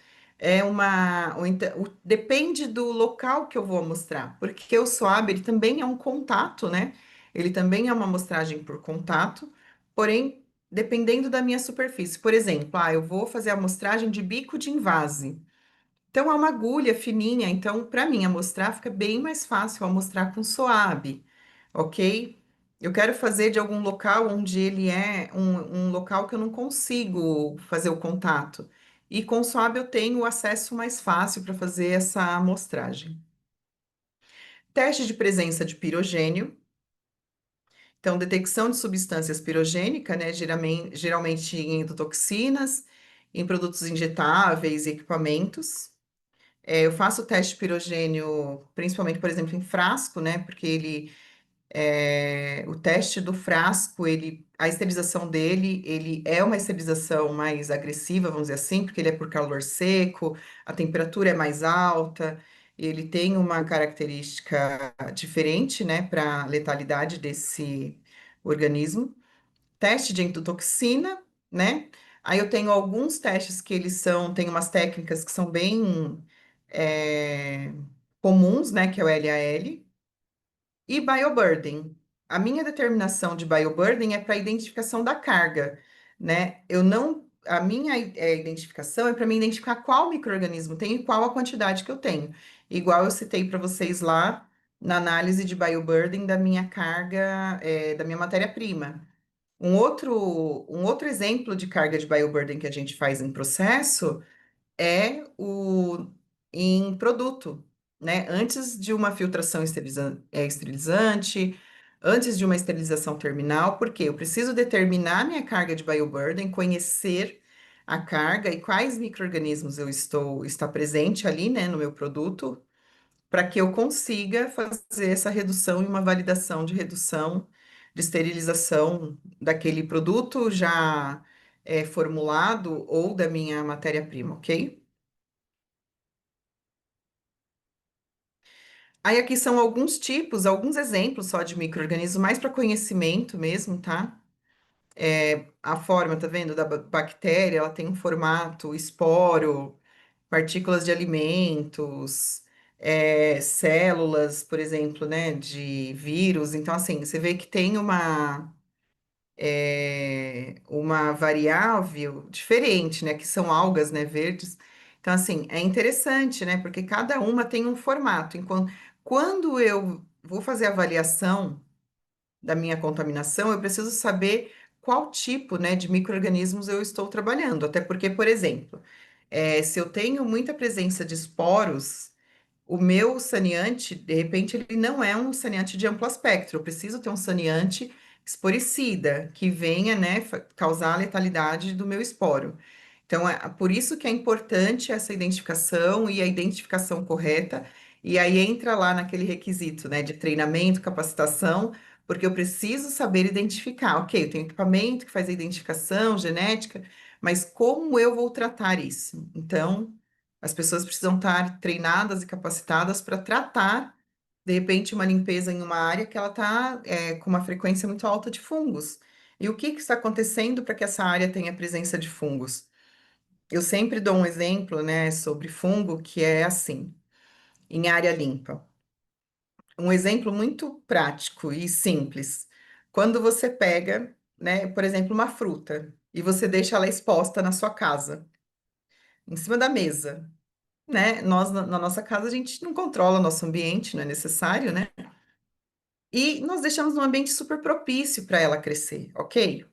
depende do local que eu vou mostrar, porque o SOAB ele também é um contato, né? Ele também é uma amostragem por contato, porém, dependendo da minha superfície. Por exemplo, eu vou fazer a amostragem de bico de invase. Então, é uma agulha fininha, então, para mim, amostrar fica bem mais fácil amostrar com SOAB, ok? Eu quero fazer de algum local onde ele é um local que eu não consigo fazer o contato. E com SOAB eu tenho o acesso mais fácil para fazer essa amostragem. Teste de presença de pirogênio. Então, detecção de substâncias pirogênicas, né? Geralmente em endotoxinas, em produtos injetáveis e equipamentos. Eu faço o teste pirogênio, principalmente, por exemplo, em frasco, né? Porque o teste do frasco, a esterilização dele, ele é uma esterilização mais agressiva, vamos dizer assim, porque ele é por calor seco, a temperatura é mais alta, ele tem uma característica diferente, né, para a letalidade desse organismo. Teste de endotoxina, né? Aí eu tenho alguns testes que eles são, tem umas técnicas que são bem é, comuns, né, que é o LAL, e bioburden. A minha determinação de bioburden é para identificação da carga, né? Eu não, a minha identificação é para me identificar qual micro-organismo tem e qual a quantidade que eu tenho. Igual eu citei para vocês lá na análise de bioburden da minha carga, da minha matéria-prima. Um outro exemplo de carga de bioburden que a gente faz em processo é o em produto, né? Antes de uma filtração esterilizante, antes de uma esterilização terminal, porque eu preciso determinar minha carga de bioburden, conhecer a carga e quais micro-organismos está presente ali, né, no meu produto, para que eu consiga fazer essa redução e uma validação de redução de esterilização daquele produto já formulado ou da minha matéria-prima, ok? Aí aqui são alguns tipos, alguns exemplos só de micro-organismos, mais para conhecimento mesmo, tá? A forma, tá vendo, da bactéria, ela tem um formato esporo, partículas de alimentos, células, por exemplo, né, de vírus. Então, assim, você vê que tem uma variável diferente, né, que são algas, né, verdes. Então, assim, é interessante, né, porque cada uma tem um formato. Enquanto, quando eu vou fazer a avaliação da minha contaminação, eu preciso saber qual tipo, né, de micro-organismos eu estou trabalhando. Até porque, por exemplo, se eu tenho muita presença de esporos, o meu saneante, de repente, ele não é um saneante de amplo espectro. Eu preciso ter um saneante esporicida, que venha, né, causar a letalidade do meu esporo. Então, é por isso que é importante essa identificação e a identificação correta. E aí entra lá naquele requisito, né, de treinamento, capacitação, porque eu preciso saber identificar. Ok, eu tenho equipamento que faz a identificação genética, mas como eu vou tratar isso? Então, as pessoas precisam estar treinadas e capacitadas para tratar, de repente, uma limpeza em uma área que ela está com uma frequência muito alta de fungos. E o que que está acontecendo para que essa área tenha presença de fungos? Eu sempre dou um exemplo, né, sobre fungo, que é assim, em área limpa. Um exemplo muito prático e simples. Quando você pega, né, por exemplo, uma fruta e você deixa ela exposta na sua casa, em cima da mesa, né? Nós, na nossa casa, a gente não controla nosso ambiente, não é necessário, né? E nós deixamos um ambiente super propício para ela crescer, ok?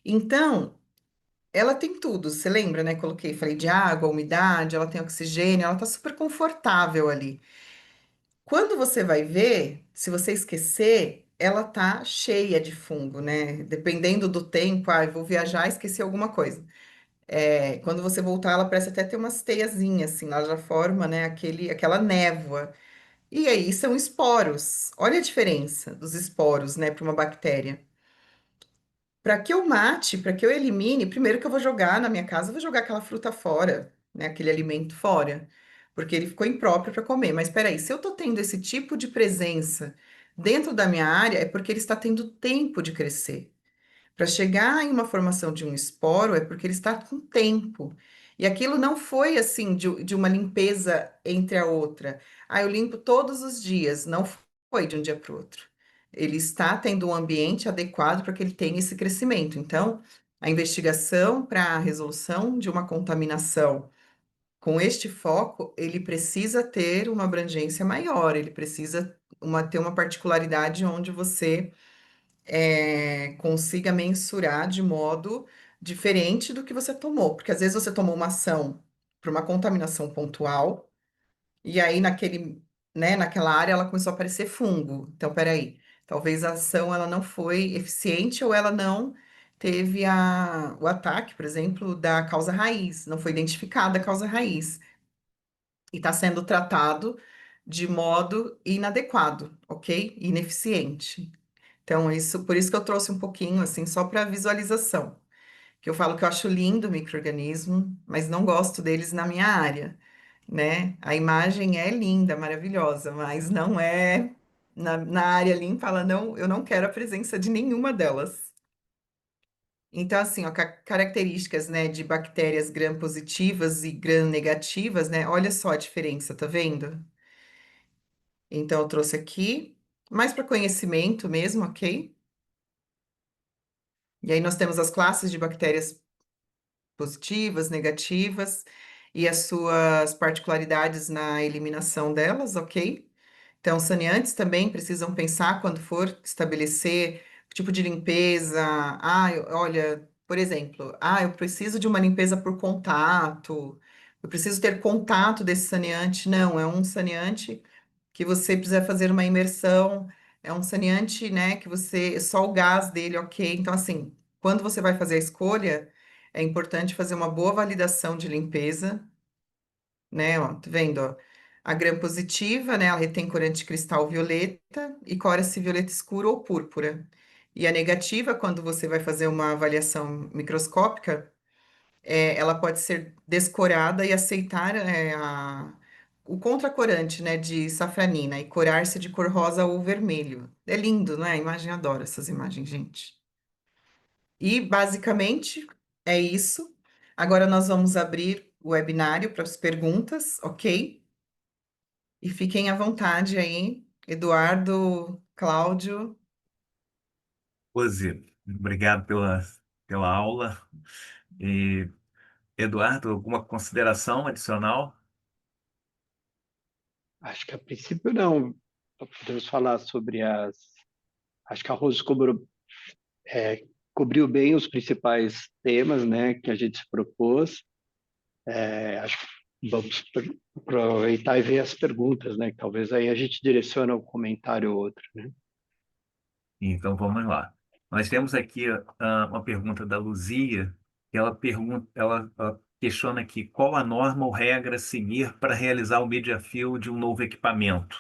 Então, ela tem tudo, você lembra, né? Coloquei, falei de água, umidade, ela tem oxigênio, ela tá super confortável ali. Quando você vai ver, se você esquecer, ela tá cheia de fungo, né? Dependendo do tempo, eu vou viajar, esqueci alguma coisa. Quando você voltar, ela parece até ter umas teiazinhas, assim, ela já forma, né, aquela névoa. E aí são esporos. Olha a diferença dos esporos, né, para uma bactéria. Para que eu mate, para que eu elimine, primeiro que eu vou jogar na minha casa, eu vou jogar aquela fruta fora, né, aquele alimento fora, porque ele ficou impróprio para comer. Mas espera aí, se eu estou tendo esse tipo de presença dentro da minha área, é porque ele está tendo tempo de crescer. Para chegar em uma formação de um esporo é porque ele está com tempo. E aquilo não foi assim de uma limpeza entre a outra. Ah, eu limpo todos os dias. Não foi de um dia para o outro. Ele está tendo um ambiente adequado para que ele tenha esse crescimento. Então, a investigação para a resolução de uma contaminação com este foco, ele precisa ter uma abrangência maior, ele precisa ter uma particularidade onde você consiga mensurar de modo diferente do que você tomou. Porque às vezes você tomou uma ação para uma contaminação pontual, e aí naquela área ela começou a aparecer fungo. Então, peraí, talvez a ação ela não foi eficiente ou ela não teve o ataque, por exemplo, da causa raiz, não foi identificada a causa raiz. E está sendo tratado de modo inadequado, ok? Ineficiente. Então, por isso que eu trouxe um pouquinho, assim, só para visualização. Que eu falo que eu acho lindo o micro-organismo, mas não gosto deles na minha área, né? A imagem é linda, maravilhosa, mas não é na área limpa, eu não quero a presença de nenhuma delas. Então, assim, ó, características, né, de bactérias gram-positivas e gram-negativas, né? Olha só a diferença, tá vendo? Então, eu trouxe aqui, mais para conhecimento mesmo, ok? E aí nós temos as classes de bactérias positivas, negativas e as suas particularidades na eliminação delas, ok? Então, saneantes também precisam pensar quando for estabelecer o tipo de limpeza. Ah, olha, por exemplo, eu preciso de uma limpeza por contato. Eu preciso ter contato desse saneante. Não, é um saneante que você precisa fazer uma imersão. É um saneante, né, que você, só o gás dele, ok? Então, assim, quando você vai fazer a escolha, é importante fazer uma boa validação de limpeza, né? Ó, tá vendo, ó? A gram-positiva, né? Ela retém corante cristal violeta e cora-se violeta escuro ou púrpura. E a negativa, quando você vai fazer uma avaliação microscópica, ela pode ser descorada e aceitar o contracorante, né? De safranina e corar-se de cor rosa ou vermelho. É lindo, né? A imagem, adoro essas imagens, gente. E basicamente é isso. Agora nós vamos abrir o webinário para as perguntas, ok? E fiquem à vontade aí, Eduardo, Cláudio. Rose, obrigado pela aula. E, Eduardo, alguma consideração adicional? Acho que a princípio não. Podemos falar sobre as. Acho que a Rose cobriu bem os principais temas, né, que a gente se propôs. Acho que vamos aproveitar e ver as perguntas, né? Que talvez aí a gente direcione um comentário ou outro, né? Então vamos lá. Nós temos aqui uma pergunta da Luzia, que ela questiona aqui qual a norma ou regra a seguir para realizar o media fill de um novo equipamento.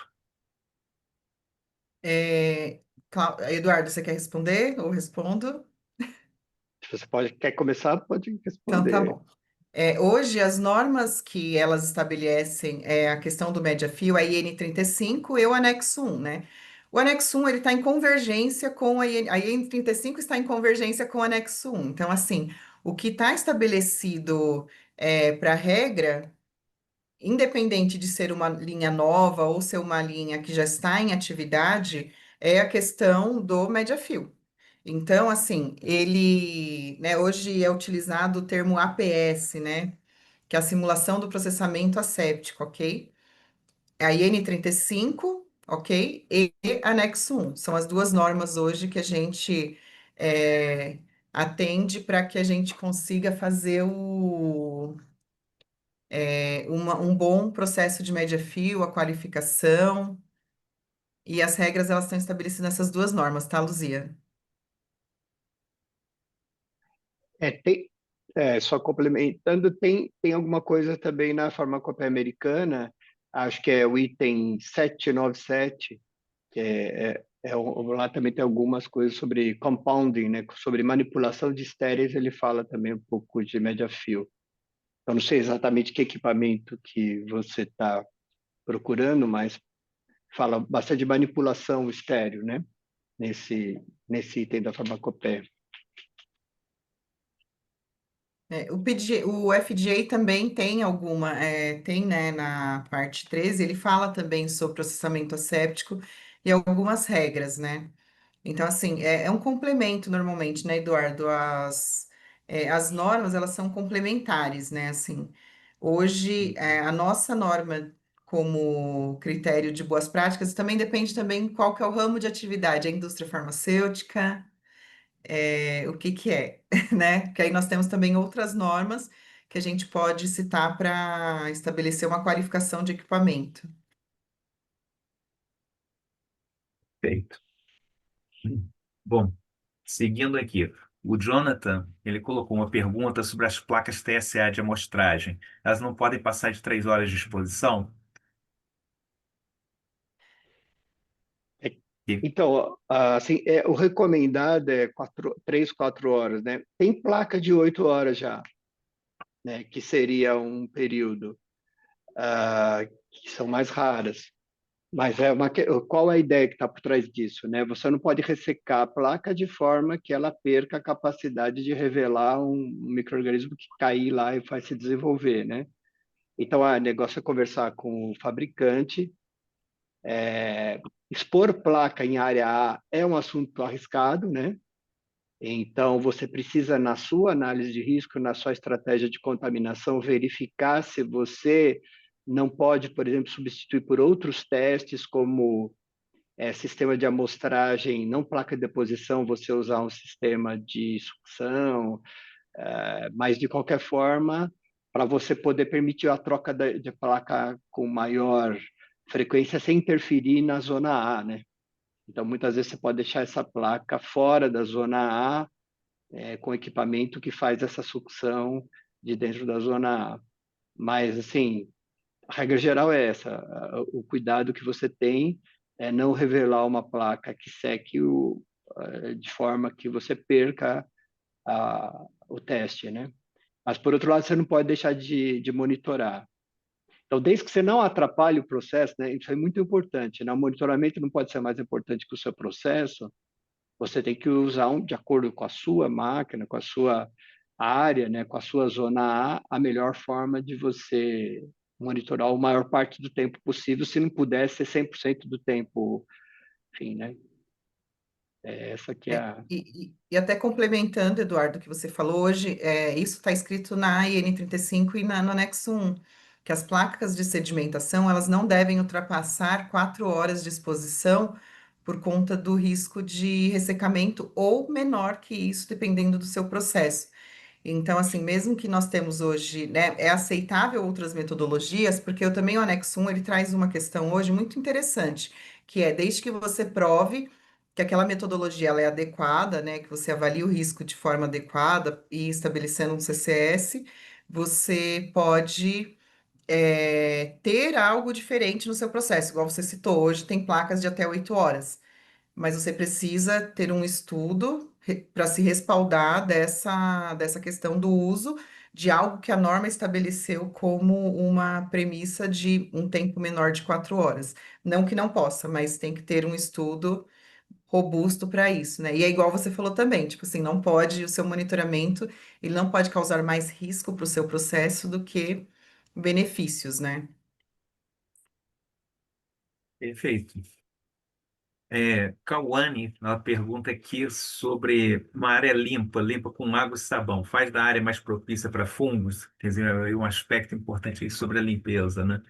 Eduardo, você quer responder ou respondo? Se você quer começar, pode Então tá responder. bom. Hoje, as normas que elas estabelecem a questão do média-fio, a IN 35 e o anexo 1, né? O anexo 1, ele está em convergência com a IN 35 está em convergência com o anexo 1. Então, assim, o que está estabelecido para a regra, independente de ser uma linha nova ou ser uma linha que já está em atividade, é a questão do média-fio. Então, assim, ele, né, hoje é utilizado o termo APS, né? Que é a simulação do processamento asséptico, ok? É a IN 35, ok? E anexo 1. São as duas normas hoje que a gente é, atende para que a gente consiga fazer um bom processo de média-fio, a qualificação, e as regras elas estão estabelecidas nessas duas normas, tá, Luzia? Tem, só complementando, tem alguma coisa também na farmacopeia americana, acho que é o item 797, que lá também tem algumas coisas sobre compounding, né, sobre manipulação de estéreis, ele fala também um pouco de média-fio. Eu não sei exatamente que equipamento que você está procurando, mas fala bastante de manipulação estéreo, né, nesse item da farmacopeia. O FDA também tem tem, né, na parte 13, ele fala também sobre processamento asséptico e algumas regras, né? Então, assim, é um complemento normalmente, né, Eduardo? As normas, elas são complementares, né? Assim, hoje, a nossa norma como critério de boas práticas também depende também qual que é o ramo de atividade, a indústria farmacêutica, o que que é, né? Que aí nós temos também outras normas que a gente pode citar para estabelecer uma qualificação de equipamento. Perfeito. Bom, seguindo aqui, o Jonathan, ele colocou uma pergunta sobre as placas TSA de amostragem. Elas não podem passar de 3 horas de exposição? É, E- Então, assim, o recomendado é 3, 4 horas, né? Tem placa de 8 horas já, né? Que seria um período, que são mais raras. Mas qual é a ideia que está por trás disso, né? Você não pode ressecar a placa de forma que ela perca a capacidade de revelar um micro-organismo que cair lá e faz se desenvolver, né? Então, o negócio é conversar com o fabricante. Expor placa em área A é um assunto arriscado, né? Então, você precisa, na sua análise de risco, na sua estratégia de contaminação, verificar se você não pode, por exemplo, substituir por outros testes, como sistema de amostragem, não placa de deposição, você usar um sistema de sucção, mas, de qualquer forma, para você poder permitir a troca de placa com maior frequência sem interferir na zona A, né? Então, muitas vezes você pode deixar essa placa fora da zona A, com equipamento que faz essa sucção de dentro da zona A. Mas, assim, a regra geral é essa: o cuidado que você tem é não revelar uma placa que seque de forma que você perca o teste, né? Mas, por outro lado, você não pode deixar de monitorar. Então, desde que você não atrapalhe o processo, né, isso é muito importante, né? O monitoramento não pode ser mais importante que o seu processo. Você tem que usar, de acordo com a sua máquina, com a sua área, né, com a sua zona A melhor forma de você monitorar a maior parte do tempo possível, se não puder ser 100% do tempo, enfim, né? Essa que é a... E até complementando, Eduardo, o que você falou hoje, isso está escrito na IN 35 e no anexo 1, que as placas de sedimentação elas não devem ultrapassar 4 horas de exposição por conta do risco de ressecamento ou menor que isso, dependendo do seu processo. Então, assim, mesmo que nós temos hoje, né, é aceitável outras metodologias, porque eu também o anexo 1, ele traz uma questão hoje muito interessante, que é desde que você prove que aquela metodologia ela é adequada, né, que você avalie o risco de forma adequada e estabelecendo um CCS, você pode ter algo diferente no seu processo. Igual você citou, hoje tem placas de até 8 horas, mas você precisa ter um estudo para se respaldar dessa questão do uso de algo que a norma estabeleceu como uma premissa de um tempo menor de 4 horas. Não que não possa, mas tem que ter um estudo robusto para isso, né? E é igual você falou também, tipo assim, não pode, o seu monitoramento, ele não pode causar mais risco para o seu processo do que benefícios, né? Perfeito. Cauane, ela pergunta aqui sobre uma área limpa, limpa com água e sabão. Faz da área mais propícia para fungos? Quer dizer, é um aspecto importante aí sobre a limpeza, né?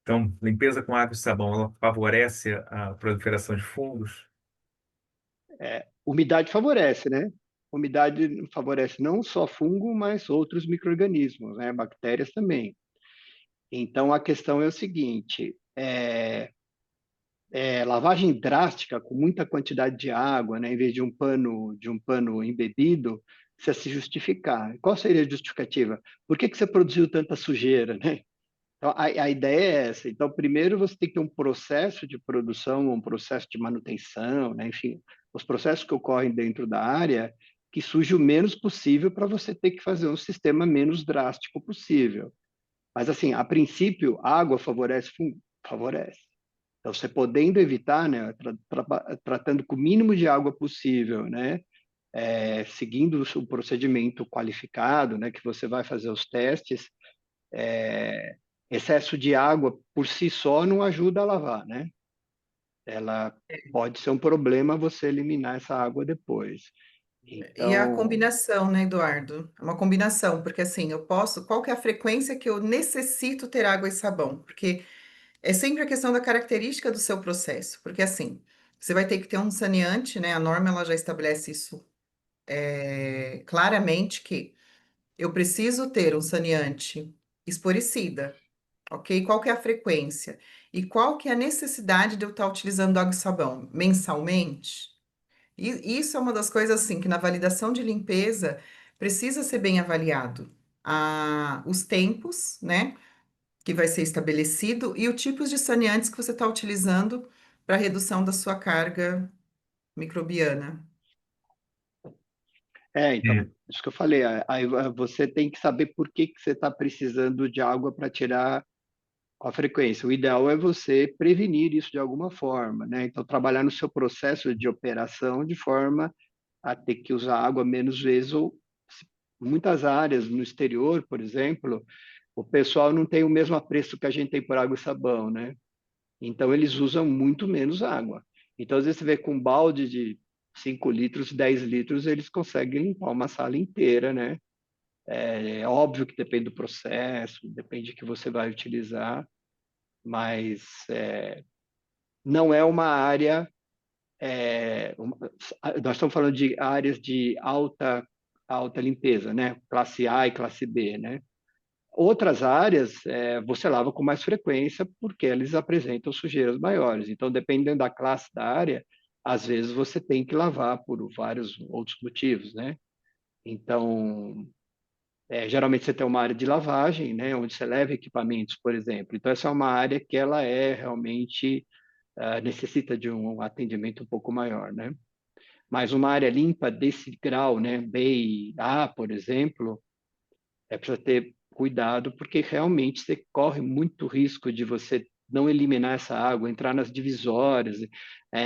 Então, limpeza com água e sabão, ela favorece a proliferação de fungos? Umidade favorece, né? Umidade favorece não só fungo, mas outros micro-organismos, né? Bactérias também. Então, a questão é o seguinte: lavagem drástica com muita quantidade de água, né, em vez de um pano embebido, precisa se justificar. Qual seria a justificativa? Por que você produziu tanta sujeira, né? Então, a ideia é essa. Então, primeiro você tem que ter um processo de produção, um processo de manutenção, né? Enfim, os processos que ocorrem dentro da área que suje o menos possível para você ter que fazer um sistema menos drástico possível. Mas, assim, a princípio, água favorece fungo? Favorece. Então, você podendo evitar, né, tratando com o mínimo de água possível, né, seguindo o procedimento qualificado, né, que você vai fazer os testes, excesso de água por si só não ajuda a lavar, né? Ela pode ser um problema você eliminar essa água depois. E a Então, combinação, né, Eduardo? É uma combinação, porque assim, eu posso, qual que é a frequência que eu necessito ter água e sabão? Porque é sempre a questão da característica do seu processo, porque assim, você vai ter que ter um saneante, né? A norma ela já estabelece isso claramente que eu preciso ter um saneante esporicida, ok? Qual que é a frequência? E qual que é a necessidade de eu estar utilizando água e sabão? Mensalmente? E isso é uma das coisas assim que na validação de limpeza precisa ser bem avaliado. Os tempos, né, que vai ser estabelecido e o tipos de saneantes que você está utilizando para redução da sua carga microbiana. É, isso que eu falei, aí você tem que saber por que que você está precisando de água para tirar com a frequência. O ideal é você prevenir isso de alguma forma, né? Então, trabalhar no seu processo de operação de forma a ter que usar água menos vezes, ou muitas áreas no exterior, por exemplo, o pessoal não tem o mesmo apreço que a gente tem por água e sabão, né? Então, eles usam muito menos água. Então, às vezes, você vê com um balde de 5 litros, 10 litros, eles conseguem limpar uma sala inteira, né? É óbvio que depende do processo, depende do que você vai utilizar, mas não é uma área. Nós estamos falando de áreas de alta limpeza, né? Classe A e classe B, né? Outras áreas você lava com mais frequência porque eles apresentam sujeiras maiores. Então, dependendo da classe da área, às vezes você tem que lavar por vários outros motivos, né? Então, geralmente você tem uma área de lavagem, né? Onde você leva equipamentos, por exemplo. Então, essa é uma área que ela realmente necessita de um atendimento um pouco maior, né? Mas uma área limpa desse grau, né? B e A, por exemplo, precisa ter cuidado, porque realmente você corre muito risco de você não eliminar essa água, entrar nas divisórias,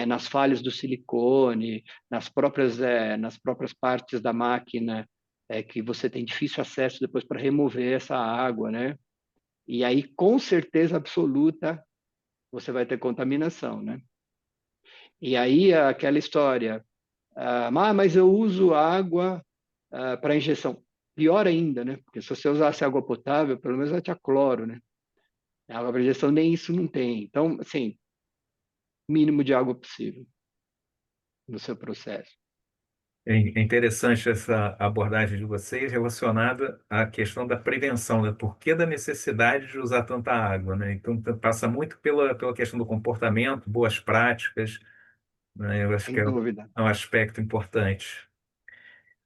nas falhas do silicone, nas próprias partes da máquina, que você tem difícil acesso depois para remover essa água, né? E aí, com certeza absoluta, você vai ter contaminação, né? E aí, aquela história, mas eu uso água para injeção. Pior ainda, né? Porque se você usasse água potável, pelo menos vai ter cloro, né? A água para injeção nem isso não tem. Então, assim, mínimo de água possível no seu processo. É interessante essa abordagem de vocês relacionada à questão da prevenção, né? Por que da necessidade de usar tanta água, né? Então, passa muito pela questão do comportamento, boas práticas, né? Eu acho que Sem dúvida. é um aspecto importante.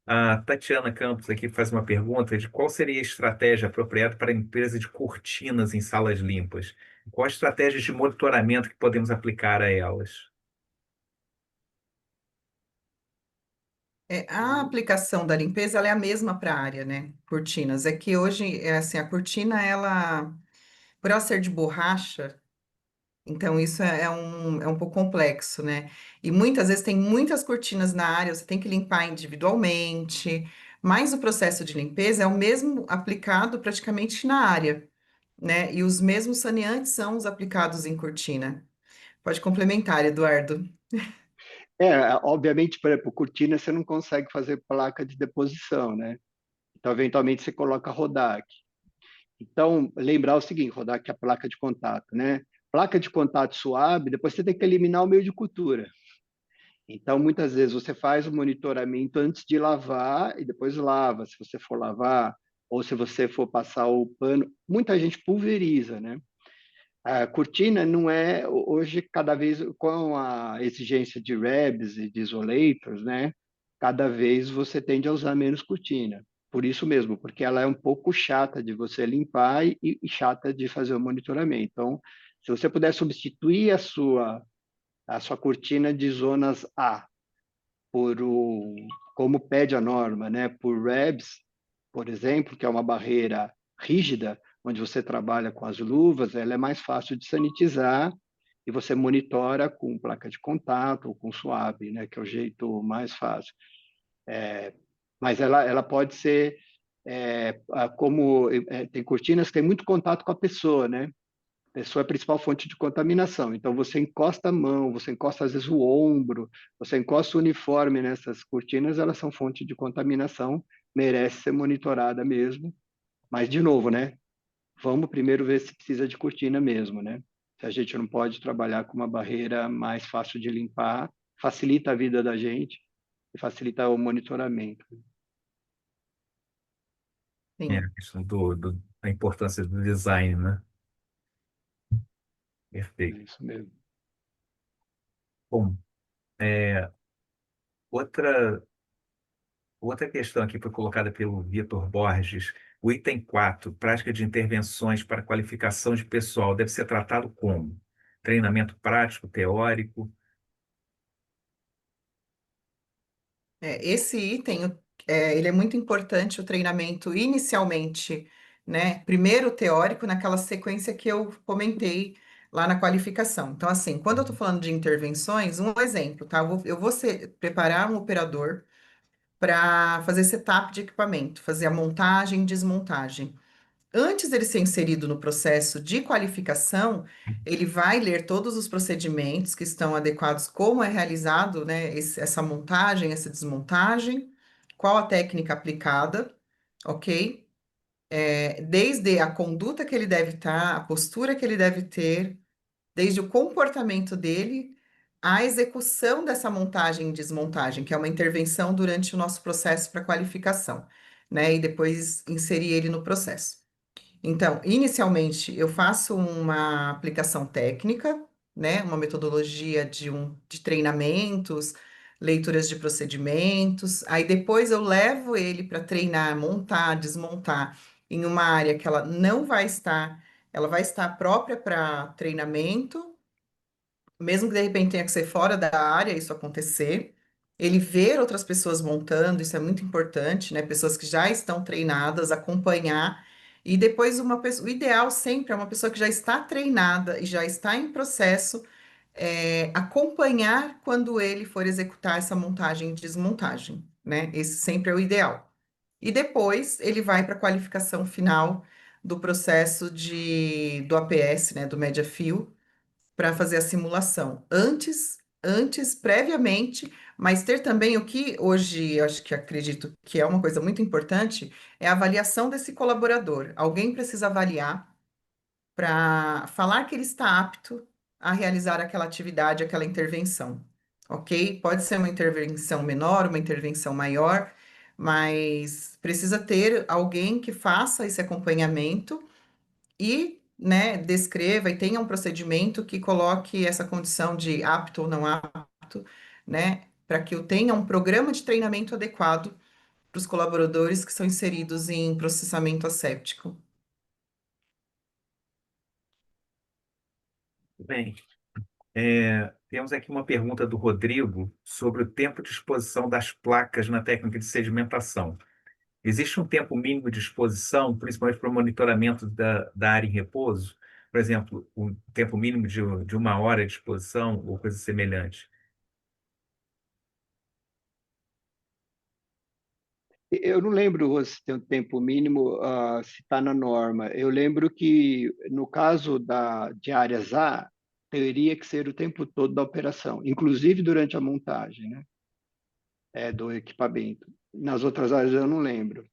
A Tatiana Campos aqui faz uma pergunta de qual seria a estratégia apropriada para a empresa de cortinas em salas limpas? Qual a estratégia de monitoramento que podemos aplicar a elas? A aplicação da limpeza ela é a mesma para a área, né? Cortinas. É que hoje, assim, a cortina, ela, por ela ser de borracha, então isso é um pouco complexo, né? E muitas vezes tem muitas cortinas na área, você tem que limpar individualmente, mas o processo de limpeza é o mesmo aplicado praticamente na área, né? E os mesmos saneantes são os aplicados em cortina. Pode complementar, Eduardo. Obviamente, por exemplo, cortina você não consegue fazer placa de deposição, né? Então, eventualmente, você coloca Rodac. Então, lembrar o seguinte, Rodac é a placa de contato, né? Placa de contato suave, depois você tem que eliminar o meio de cultura. Então, muitas vezes você faz o monitoramento antes de lavar e depois lava, se você for lavar, ou se você for passar o pano. Muita gente pulveriza, né? A cortina não é, hoje, cada vez com a exigência de REBs e de isolators, né? Cada vez você tende a usar menos cortina. Por isso mesmo, porque ela é um pouco chata de você limpar e chata de fazer o monitoramento. Então, se você puder substituir a sua cortina de zonas A como pede a norma, né, por REBs, por exemplo, que é uma barreira rígida, onde você trabalha com as luvas, ela é mais fácil de sanitizar e você monitora com placa de contato ou com suave, né, que é o jeito mais fácil. Mas ela pode ser, tem cortinas que tem muito contato com a pessoa, né? A pessoa é a principal fonte de contaminação. Então, você encosta a mão, você encosta às vezes o ombro, você encosta o uniforme nessas cortinas, elas são fonte de contaminação, merece ser monitorada mesmo. Mas, de novo, né? Vamos primeiro ver se precisa de cortina mesmo, né? Se a gente não pode trabalhar com uma barreira mais fácil de limpar, facilita a vida da gente e facilita o monitoramento. A Sim. questão da importância do design, né? É Perfeito. isso mesmo. Bom, outra, outra questão aqui foi colocada pelo Vitor Borges. O item 4, prática de intervenções para qualificação de pessoal, deve ser tratado como? Treinamento prático, teórico? Esse item, ele é muito importante, o treinamento inicialmente, né? Primeiro o teórico naquela sequência que eu comentei lá na qualificação. Então, assim, quando eu estou falando de intervenções, um exemplo, tá? Preparar um operador para fazer setup de equipamento, fazer a montagem e desmontagem. Antes dele ser inserido no processo de qualificação, ele vai ler todos os procedimentos que estão adequados, como é realizado, né, essa montagem, essa desmontagem, qual a técnica aplicada, ok? Desde a conduta que ele deve estar, a postura que ele deve ter, desde o comportamento dele, à execução dessa montagem e desmontagem, que é uma intervenção durante o nosso processo para qualificação, né? E depois inserir ele no processo. Então, inicialmente, eu faço uma aplicação técnica, né? Uma metodologia de treinamentos, leituras de procedimentos. Aí depois eu levo ele para treinar, montar, desmontar em uma área que ela não vai estar, ela vai estar própria para treinamento, mesmo que de repente tenha que ser fora da área isso acontecer. Ele ver outras pessoas montando, isso é muito importante, né? Pessoas que já estão treinadas, acompanhar. E depois uma pessoa, o ideal sempre é uma pessoa que já está treinada e já está em processo, acompanhar quando ele for executar essa montagem e desmontagem, né? Esse sempre é o ideal. E depois ele vai para a qualificação final do processo do APS, né? Do Média Fio, para fazer a simulação. Previamente, mas ter também o que hoje, acho que acredito que é uma coisa muito importante, é a avaliação desse colaborador. Alguém precisa avaliar para falar que ele está apto a realizar aquela atividade, aquela intervenção, ok? Pode ser uma intervenção menor, uma intervenção maior, mas precisa ter alguém que faça esse acompanhamento e, né, descreva e tenha um procedimento que coloque essa condição de apto ou não apto, né, para que eu tenha um programa de treinamento adequado para os colaboradores que são inseridos em processamento asséptico. Bem, temos aqui uma pergunta do Rodrigo sobre o tempo de exposição das placas na técnica de sedimentação. Existe um tempo mínimo de exposição, principalmente para o monitoramento da área em repouso? Por exemplo, o tempo mínimo de 1 hora de exposição ou coisa semelhante? Eu não lembro se tem um tempo mínimo, se está na norma. Eu lembro que, no caso de áreas A, teria que ser o tempo todo da operação, inclusive durante a montagem, né, do equipamento. Nas outras áreas eu não lembro.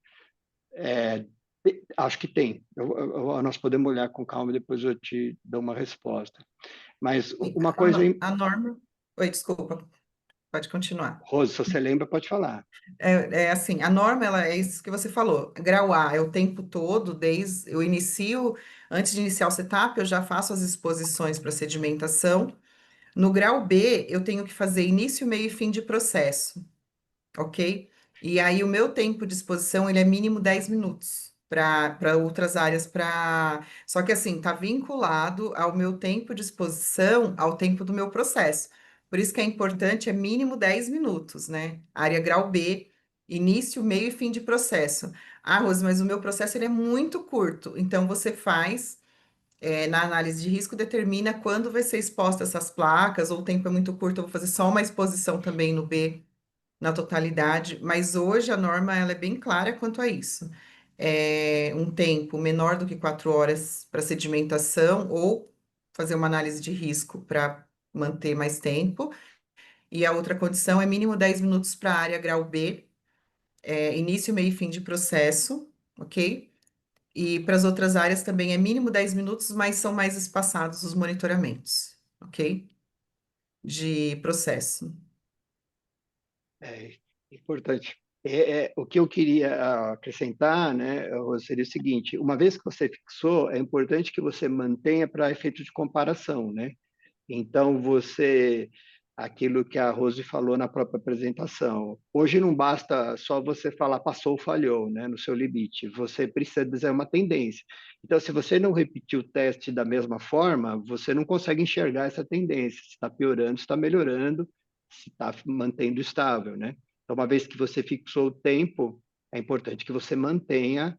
Acho que tem. Nós podemos olhar com calma e depois eu te dou uma resposta. Mas uma coisa, A norma. Oi, desculpa, pode continuar. Rose, se você lembra, pode falar. É assim, a norma, ela é isso que você falou. Grau A é o tempo todo, desde eu inicio, antes de iniciar o setup, eu já faço as exposições para sedimentação. No grau B, eu tenho que fazer início, meio e fim de processo, ok? E aí o meu tempo de exposição, ele é mínimo 10 minutos para outras áreas, só que assim, está vinculado ao meu tempo de exposição, ao tempo do meu processo. Por isso que é importante, é mínimo 10 minutos, né? Área grau B, início, meio e fim de processo. Ah, Rose, mas o meu processo ele é muito curto, então você faz na análise de risco, determina quando vai ser exposta essas placas, ou o tempo é muito curto, eu vou fazer só uma exposição também no B, na totalidade, mas hoje a norma ela é bem clara quanto a isso. É um tempo menor do que 4 horas para sedimentação, ou fazer uma análise de risco para manter mais tempo, e a outra condição é mínimo 10 minutos para a área grau B, início, meio e fim de processo, ok? E para as outras áreas também é mínimo 10 minutos, mas são mais espaçados os monitoramentos, ok? De processo. É importante. O que eu queria acrescentar, né, Rose, seria o seguinte: uma vez que você fixou, é importante que você mantenha para efeito de comparação, né? Então, aquilo que a Rose falou na própria apresentação, hoje não basta só você falar passou ou falhou, né, no seu limite, você precisa dizer uma tendência. Então, se você não repetir o teste da mesma forma, você não consegue enxergar essa tendência, se está piorando, se está melhorando, se está mantendo estável, né? Então, uma vez que você fixou o tempo, é importante que você mantenha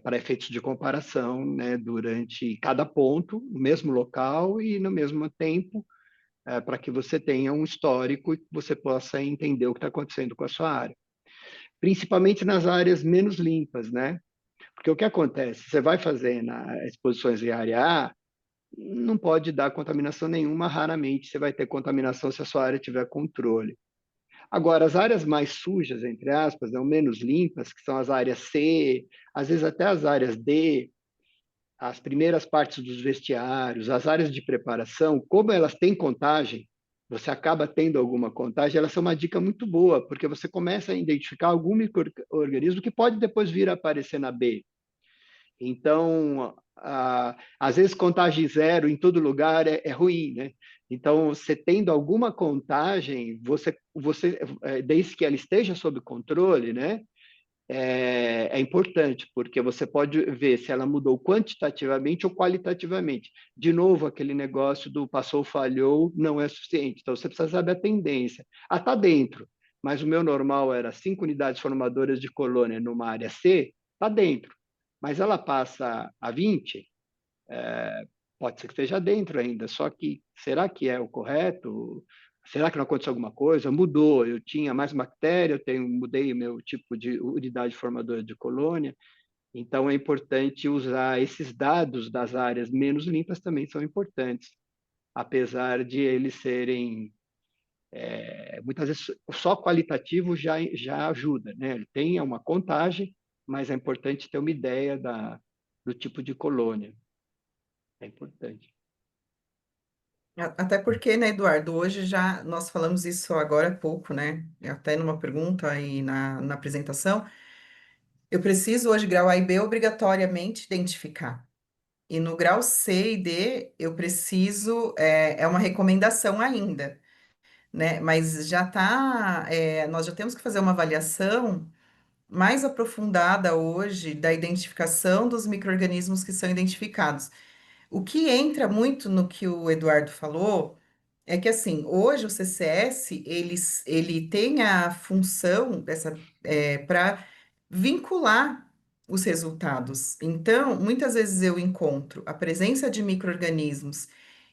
para efeitos de comparação, né, durante cada ponto, no mesmo local e no mesmo tempo, para que você tenha um histórico e que você possa entender o que está acontecendo com a sua área. Principalmente nas áreas menos limpas, né? Porque o que acontece? Você vai fazer exposições em área A, não pode dar contaminação nenhuma, raramente você vai ter contaminação se a sua área tiver controle. Agora, as áreas mais sujas, entre aspas, ou menos limpas, que são as áreas C, às vezes até as áreas D, as primeiras partes dos vestiários, as áreas de preparação, como elas têm contagem, você acaba tendo alguma contagem, elas são uma dica muito boa, porque você começa a identificar algum micro-organismo que pode depois vir a aparecer na B. Então, às vezes contagem zero em todo lugar é ruim, né? Então, você tendo alguma contagem, desde que ela esteja sob controle, né? É importante, porque você pode ver se ela mudou quantitativamente ou qualitativamente. De novo, aquele negócio do passou, falhou, não é suficiente. Então, você precisa saber a tendência. Está dentro, mas o meu normal era 5 unidades formadoras de colônia numa área C, está dentro. Mas ela passa a 20, pode ser que esteja dentro ainda, só que será que é o correto? Será que não aconteceu alguma coisa? Mudou, eu tinha mais bactéria, mudei o meu tipo de unidade formadora de colônia, então é importante usar esses dados das áreas menos limpas também são importantes, apesar de eles serem, muitas vezes, só qualitativo já ajuda, né? Ele tem uma contagem, mas é importante ter uma ideia do tipo de colônia, é importante. Até porque, né, Eduardo, hoje já nós falamos isso agora há pouco, né? Até numa pergunta e na apresentação. Eu preciso hoje, grau A e B, obrigatoriamente identificar. E no grau C e D, eu preciso, é uma recomendação ainda, né? Mas já está, nós já temos que fazer uma avaliação mais aprofundada hoje da identificação dos micro-organismos que são identificados. O que entra muito no que o Eduardo falou é que, assim, hoje o CCS, ele tem a função para vincular os resultados. Então, muitas vezes eu encontro a presença de micro-organismos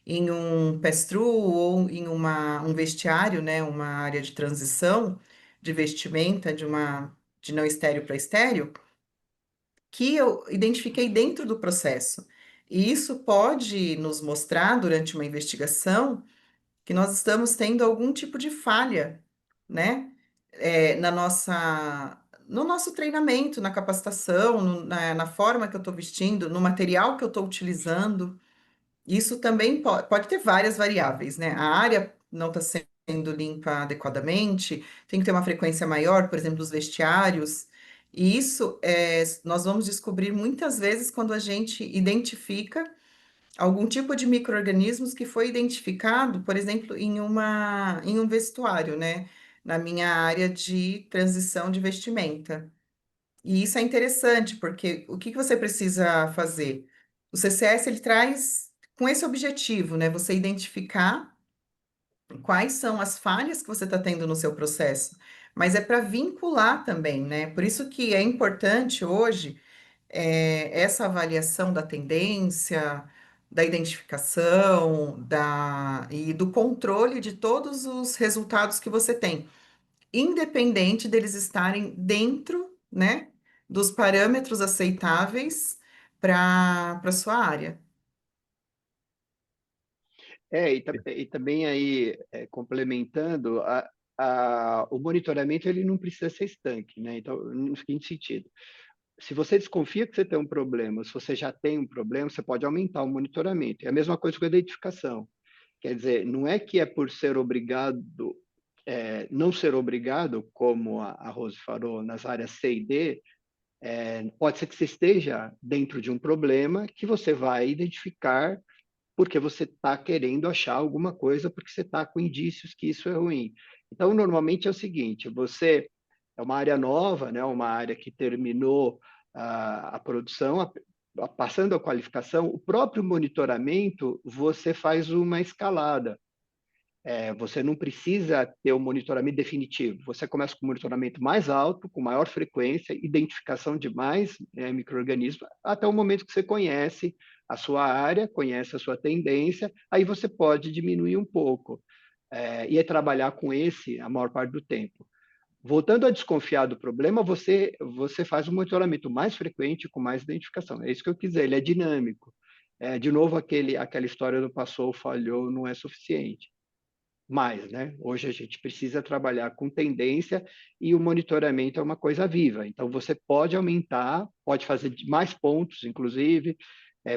em um pass-through ou em um vestiário, né, uma área de transição de vestimenta de não estéreo para estéreo, que eu identifiquei dentro do processo. E isso pode nos mostrar, durante uma investigação, que nós estamos tendo algum tipo de falha, né? No nosso treinamento, na capacitação, na forma que eu estou vestindo, no material que eu estou utilizando. Isso também pode ter várias variáveis, né? A área não está sendo limpa adequadamente, tem que ter uma frequência maior, por exemplo, dos vestiários. E isso nós vamos descobrir muitas vezes quando a gente identifica algum tipo de micro-organismos que foi identificado, por exemplo, em um vestuário, né? Na minha área de transição de vestimenta. E isso é interessante, porque o que que você precisa fazer? O CCS, ele traz com esse objetivo, né? Você identificar quais são as falhas que você está tendo no seu processo, mas é para vincular também, né? Por isso que é importante hoje essa avaliação da tendência, da identificação, e do controle de todos os resultados que você tem, independente deles estarem dentro, né, dos parâmetros aceitáveis para sua área. E também aí, complementando, o monitoramento ele não precisa ser estanque, né? Então, no seguinte sentido, se você desconfia que você tem um problema, se você já tem um problema, você pode aumentar o monitoramento. É a mesma coisa com a identificação. Quer dizer, não é que é por ser obrigado, não ser obrigado, como a Rose falou, nas áreas C e D, pode ser que você esteja dentro de um problema que você vai identificar porque você está querendo achar alguma coisa, porque você está com indícios que isso é ruim. Então, normalmente é o seguinte: você é uma área nova, né, uma área que terminou a produção, passando a qualificação, o próprio monitoramento, você faz uma escalada. Você não precisa ter um monitoramento definitivo. Você começa com um monitoramento mais alto, com maior frequência, identificação de mais micro-organismos, até o momento que você conhece a sua área, conhece a sua tendência, aí você pode diminuir um pouco e trabalhar com esse a maior parte do tempo. Voltando a desconfiar do problema, você faz um monitoramento mais frequente, com mais identificação. É isso que eu quis dizer, ele é dinâmico. De novo, aquela história do passou, falhou, não é suficiente. Mas, né, hoje a gente precisa trabalhar com tendência e o monitoramento é uma coisa viva. Então, você pode aumentar, pode fazer mais pontos, inclusive,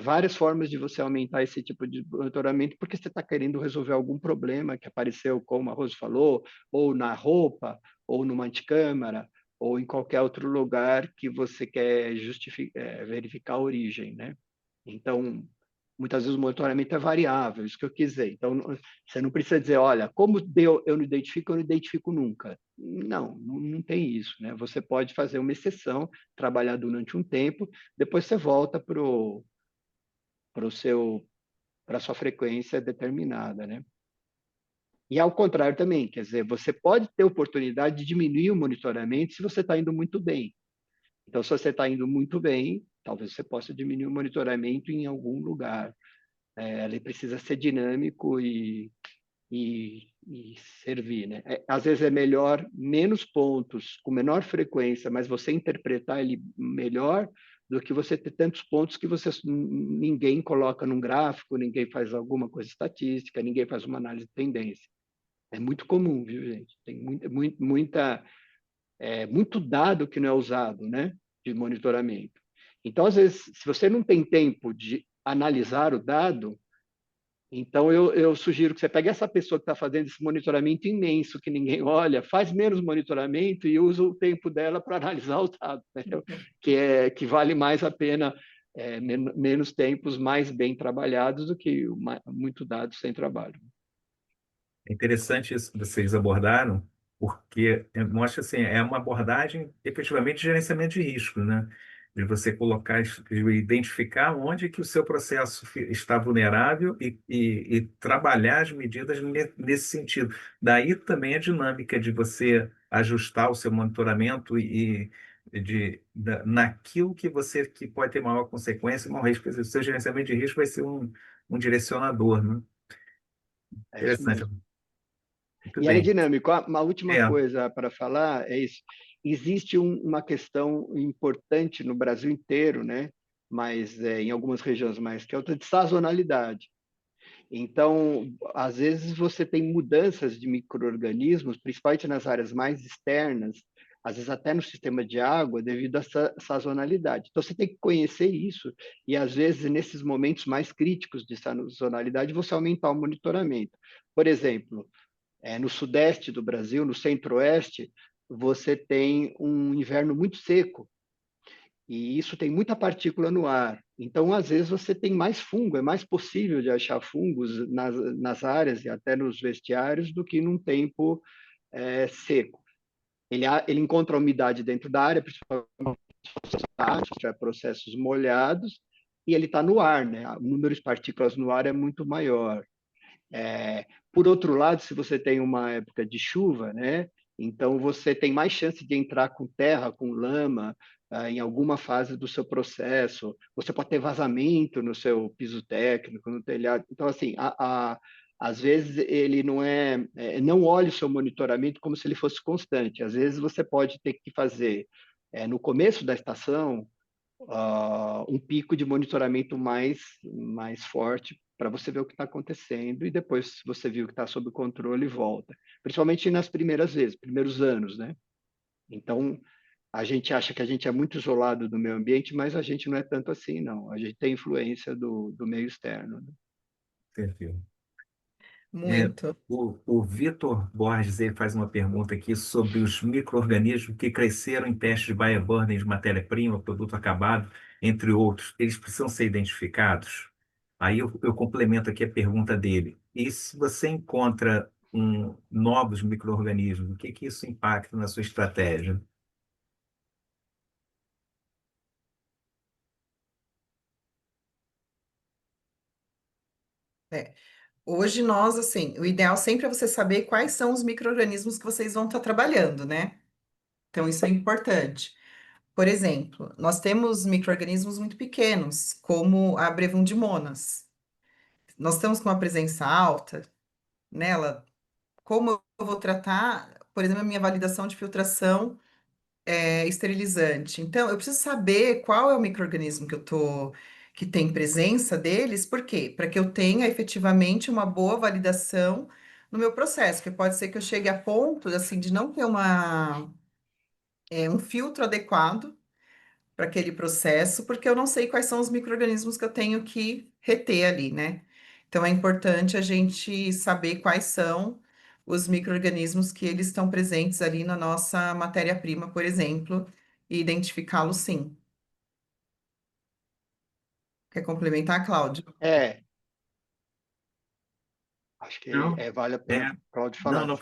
várias formas de você aumentar esse tipo de monitoramento, porque você está querendo resolver algum problema que apareceu, como a Rose falou, ou na roupa, ou numa anticâmara, ou em qualquer outro lugar que você quer verificar a origem, né? Então, muitas vezes o monitoramento é variável, isso que eu quis dizer. Então, você não precisa dizer, olha, como deu, eu não identifico nunca. Não tem isso, né? Você pode fazer uma exceção, trabalhar durante um tempo, depois você volta para a sua frequência determinada, né? E ao contrário também, quer dizer, você pode ter oportunidade de diminuir o monitoramento se você está indo muito bem. Então, se você está indo muito bem, talvez você possa diminuir o monitoramento em algum lugar. Ele precisa ser dinâmico e servir, né? Às vezes é melhor menos pontos, com menor frequência, mas você interpretar ele melhor do que você ter tantos pontos que ninguém coloca num gráfico, ninguém faz alguma coisa estatística, ninguém faz uma análise de tendência. É muito comum, viu, gente? Tem muito dado que não é usado, né? De monitoramento. Então, às vezes, se você não tem tempo de analisar o dado, então, eu sugiro que você pegue essa pessoa que está fazendo esse monitoramento imenso, que ninguém olha, faz menos monitoramento e usa o tempo dela para analisar os dados, né? Que vale mais a pena menos tempos mais bem trabalhados do que muito dados sem trabalho. É interessante isso que vocês abordaram, porque mostra assim, é uma abordagem efetivamente de gerenciamento de risco, né? De você colocar, de identificar onde que o seu processo está vulnerável e trabalhar as medidas nesse sentido. Daí também a dinâmica de você ajustar o seu monitoramento naquilo que pode ter maior consequência, maior risco. Quer dizer, o seu gerenciamento de risco vai ser um direcionador, né? É isso Interessante. mesmo. Muito E ele é bem. dinâmico. Uma última É. coisa para falar é isso. Existe uma questão importante no Brasil inteiro, né? Mas em algumas regiões mais, que é outra de sazonalidade. Então, às vezes você tem mudanças de micro-organismos, principalmente nas áreas mais externas, às vezes até no sistema de água, devido a essa sazonalidade. Então, você tem que conhecer isso e, às vezes, nesses momentos mais críticos de sazonalidade, você aumentar o monitoramento. Por exemplo, no sudeste do Brasil, no centro-oeste, você tem um inverno muito seco, e isso tem muita partícula no ar. Então, às vezes, você tem mais fungo, é mais possível de achar fungos nas áreas e até nos vestiários do que num tempo seco. Ele encontra a umidade dentro da área, principalmente processos molhados, e ele está no ar, né? O número de partículas no ar é muito maior. Por outro lado, se você tem uma época de chuva, né? Então você tem mais chance de entrar com terra, com lama, em alguma fase do seu processo. Você pode ter vazamento no seu piso técnico, no telhado. Então, assim, às vezes ele não olha o seu monitoramento como se ele fosse constante. Às vezes você pode ter que fazer, no começo da estação, um pico de monitoramento mais forte para você ver o que está acontecendo e depois, se você viu que está sob controle, volta. Principalmente nas primeiras vezes, primeiros anos, né? Então, a gente acha que a gente é muito isolado do meio ambiente, mas a gente não é tanto assim, não. A gente tem influência do meio externo, né? Perfeito. Muito. O Vitor Borges ele faz uma pergunta aqui sobre os micro-organismos que cresceram em testes de Bayer burden de matéria-prima, produto acabado, entre outros. Eles precisam ser identificados? Aí eu complemento aqui a pergunta dele. E se você encontra novos micro-organismos, o que isso impacta na sua estratégia? É. hoje nós, assim, o ideal sempre é você saber quais são os micro-organismos que vocês vão estar trabalhando, né? Então, isso é importante. Por exemplo, nós temos micro-organismos muito pequenos, como a Brevundimonas. Nós estamos com uma presença alta nela. Como eu vou tratar, por exemplo, a minha validação de filtração esterilizante? Então, eu preciso saber qual é o micro-organismo que tem presença deles, por quê? Para que eu tenha efetivamente uma boa validação no meu processo, que pode ser que eu chegue a ponto, assim, de não ter um filtro adequado para aquele processo, porque eu não sei quais são os micro-organismos que eu tenho que reter ali, né? Então, é importante a gente saber quais são os micro-organismos que eles estão presentes ali na nossa matéria-prima, por exemplo, e identificá-los sim. Quer complementar, Cláudio? É, acho que Não, vale a é, pena o Claudio não, falar. não,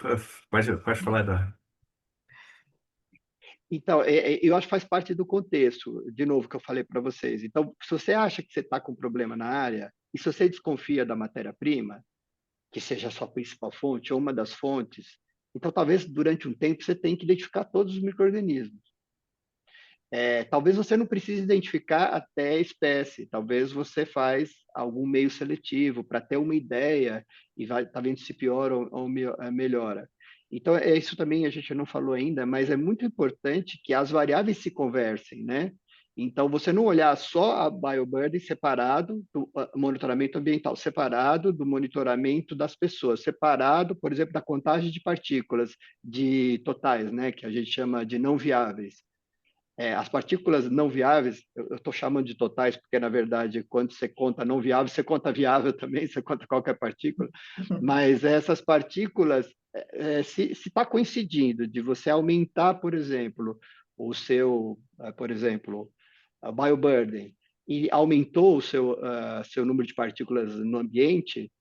pode falar, Eduardo. Então, eu acho que faz parte do contexto, de novo, que eu falei para vocês. Então, se você acha que você está com problema na área, e se você desconfia da matéria-prima, que seja a sua principal fonte ou uma das fontes, então talvez durante um tempo você tenha que identificar todos os micro-organismos. Talvez você não precise identificar até a espécie, talvez você faz algum meio seletivo para ter uma ideia e vai tá vendo se piora ou melhora. Então, isso também a gente não falou ainda, mas é muito importante que as variáveis se conversem, né? Então, você não olhar só a bioburden separado do monitoramento ambiental, separado do monitoramento das pessoas, separado, por exemplo, da contagem de partículas de totais, né? Que a gente chama de não viáveis. As partículas não viáveis, eu estou chamando de totais, porque, na verdade, quando você conta não viável, você conta viável também, você conta qualquer partícula, mas essas partículas, se está coincidindo de você aumentar, por exemplo, por exemplo, a bioburden, e aumentou o seu número de partículas no ambiente,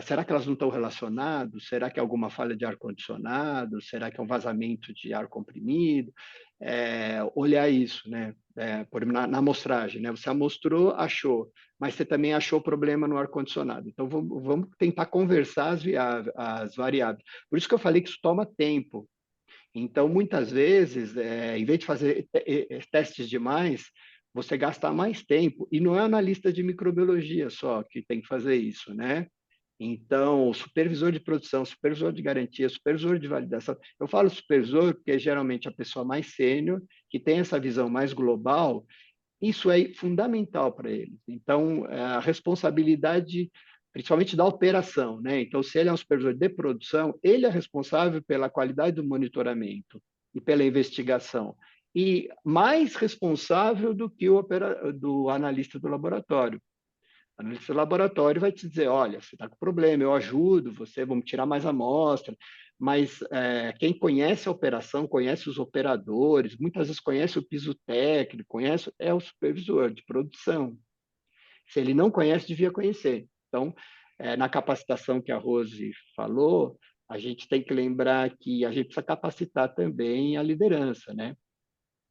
será que elas não estão relacionadas? Será que é alguma falha de ar-condicionado? Será que é um vazamento de ar comprimido? Olhar isso, né? Por exemplo, na amostragem, né? Você amostrou, achou, mas você também achou problema no ar-condicionado. Então, vamos tentar conversar as variáveis. Por isso que eu falei que isso toma tempo. Então, muitas vezes, em vez de fazer testes demais, você gasta mais tempo. E não é analista de microbiologia só que tem que fazer isso, né? Então, supervisor de produção, supervisor de garantia, supervisor de validação. Eu falo supervisor porque é geralmente a pessoa mais sênior, que tem essa visão mais global, isso é fundamental para eles. Então, a responsabilidade, principalmente da operação, né? Então, se ele é um supervisor de produção, ele é responsável pela qualidade do monitoramento e pela investigação. E mais responsável do que do analista do laboratório. O analista do laboratório vai te dizer, olha, você está com problema, eu ajudo você, vamos tirar mais amostra, mas quem conhece a operação, conhece os operadores, muitas vezes conhece o piso técnico, é o supervisor de produção. Se ele não conhece, devia conhecer. Então, na capacitação que a Rose falou, a gente tem que lembrar que a gente precisa capacitar também a liderança, né?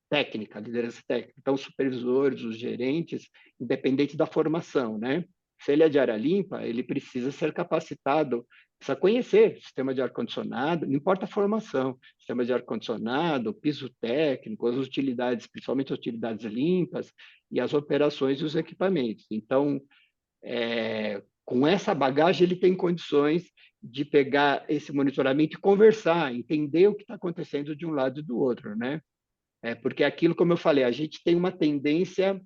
Técnica, liderança técnica. Então, os supervisores, os gerentes, independente da formação, né? Se ele é de área limpa, ele precisa ser capacitado, precisa conhecer sistema de ar-condicionado, não importa a formação, sistema de ar-condicionado, piso técnico, as utilidades, principalmente as utilidades limpas e as operações e os equipamentos. Então, com essa bagagem, ele tem condições de pegar esse monitoramento e conversar, entender o que está acontecendo de um lado e do outro, né? Porque aquilo, como eu falei, a gente tem uma tendência.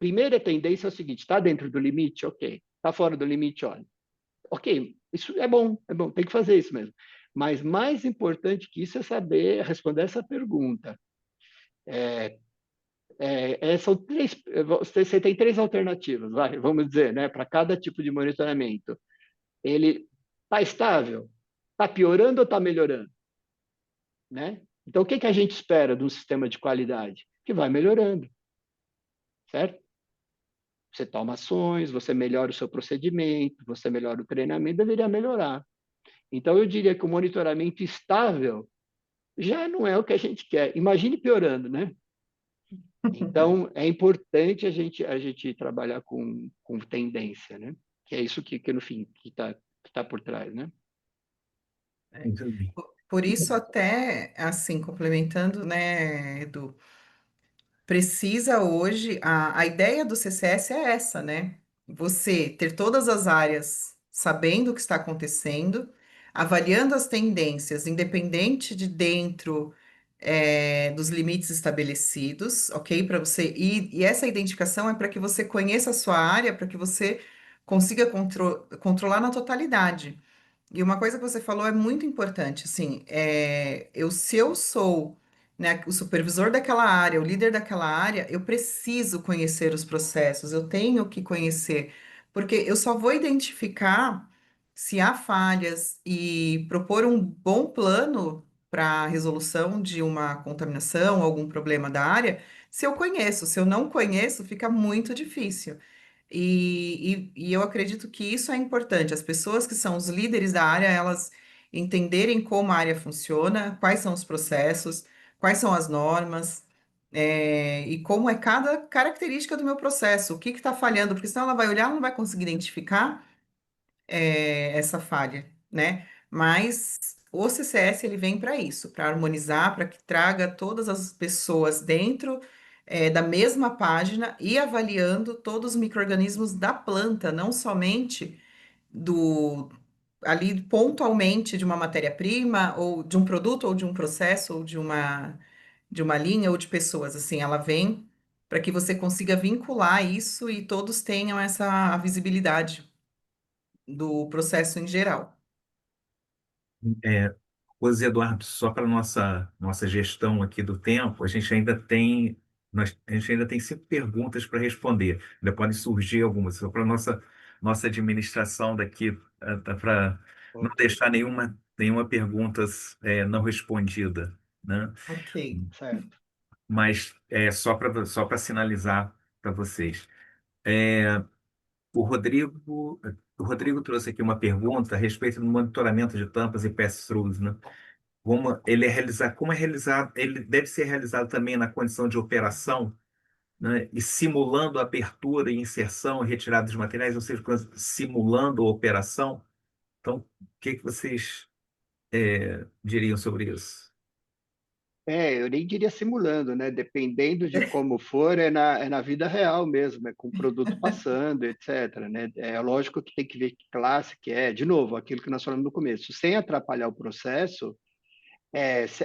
Primeira tendência é o seguinte: está dentro do limite? Ok. Está fora do limite? Olha. Ok, isso é bom, tem que fazer isso mesmo. Mas mais importante que isso é saber responder essa pergunta. São você tem três alternativas, vamos dizer, né, para cada tipo de monitoramento. Ele está estável? Está piorando ou está melhorando? Né? Então, o que a gente espera de um sistema de qualidade? Que vai melhorando, certo? Você toma ações, você melhora o seu procedimento, você melhora o treinamento, deveria melhorar. Então, eu diria que o monitoramento estável já não é o que a gente quer. Imagine piorando, né? Então, é importante a gente trabalhar com tendência, né? Que é isso que no fim, que tá por trás, né? Entendi. Por isso, até assim, complementando, né, Edu, precisa hoje, a ideia do CCS é essa, né? Você ter todas as áreas sabendo o que está acontecendo, avaliando as tendências, independente de dentro, dos limites estabelecidos, ok? Para você, e essa identificação é para que você conheça a sua área, para que você consiga controlar na totalidade. E uma coisa que você falou é muito importante, assim, se eu sou, né, o supervisor daquela área, o líder daquela área, eu preciso conhecer os processos, eu tenho que conhecer, porque eu só vou identificar se há falhas e propor um bom plano para a resolução de uma contaminação, algum problema da área, se eu conheço. Se eu não conheço, fica muito difícil. E eu acredito que isso é importante. As pessoas que são os líderes da área, elas entenderem como a área funciona, quais são os processos, quais são as normas, e como é cada característica do meu processo, o que está falhando, porque senão ela vai olhar, ela não vai conseguir identificar essa falha, né? Mas o CCS ele vem para isso, para harmonizar, para que traga todas as pessoas dentro da mesma página e avaliando todos os micro-organismos da planta, não somente do ali pontualmente de uma matéria-prima ou de um produto ou de um processo ou de uma linha ou de pessoas, assim, ela vem para que você consiga vincular isso e todos tenham essa visibilidade do processo em geral. É, José Eduardo, só para nossa gestão aqui do tempo, a gente ainda tem 5 perguntas para responder. Ainda podem surgir algumas, só para nossa administração daqui, para não Ok, deixar nenhuma pergunta não respondida, né? Ok. certo. Mas só para sinalizar para vocês. O Rodrigo trouxe aqui uma pergunta a respeito do monitoramento de tampas e pass-throughs, né? Como é realizado, ele deve ser realizado também na condição de operação, né? E simulando a abertura e inserção e retirada dos materiais, ou seja, simulando a operação. Então, o que vocês diriam sobre isso? Eu nem diria simulando, né? Dependendo de como for, é na vida real mesmo, é com o produto passando, etc, né? É lógico que tem que ver que classe que é. De novo, aquilo que nós falamos no começo, sem atrapalhar o processo,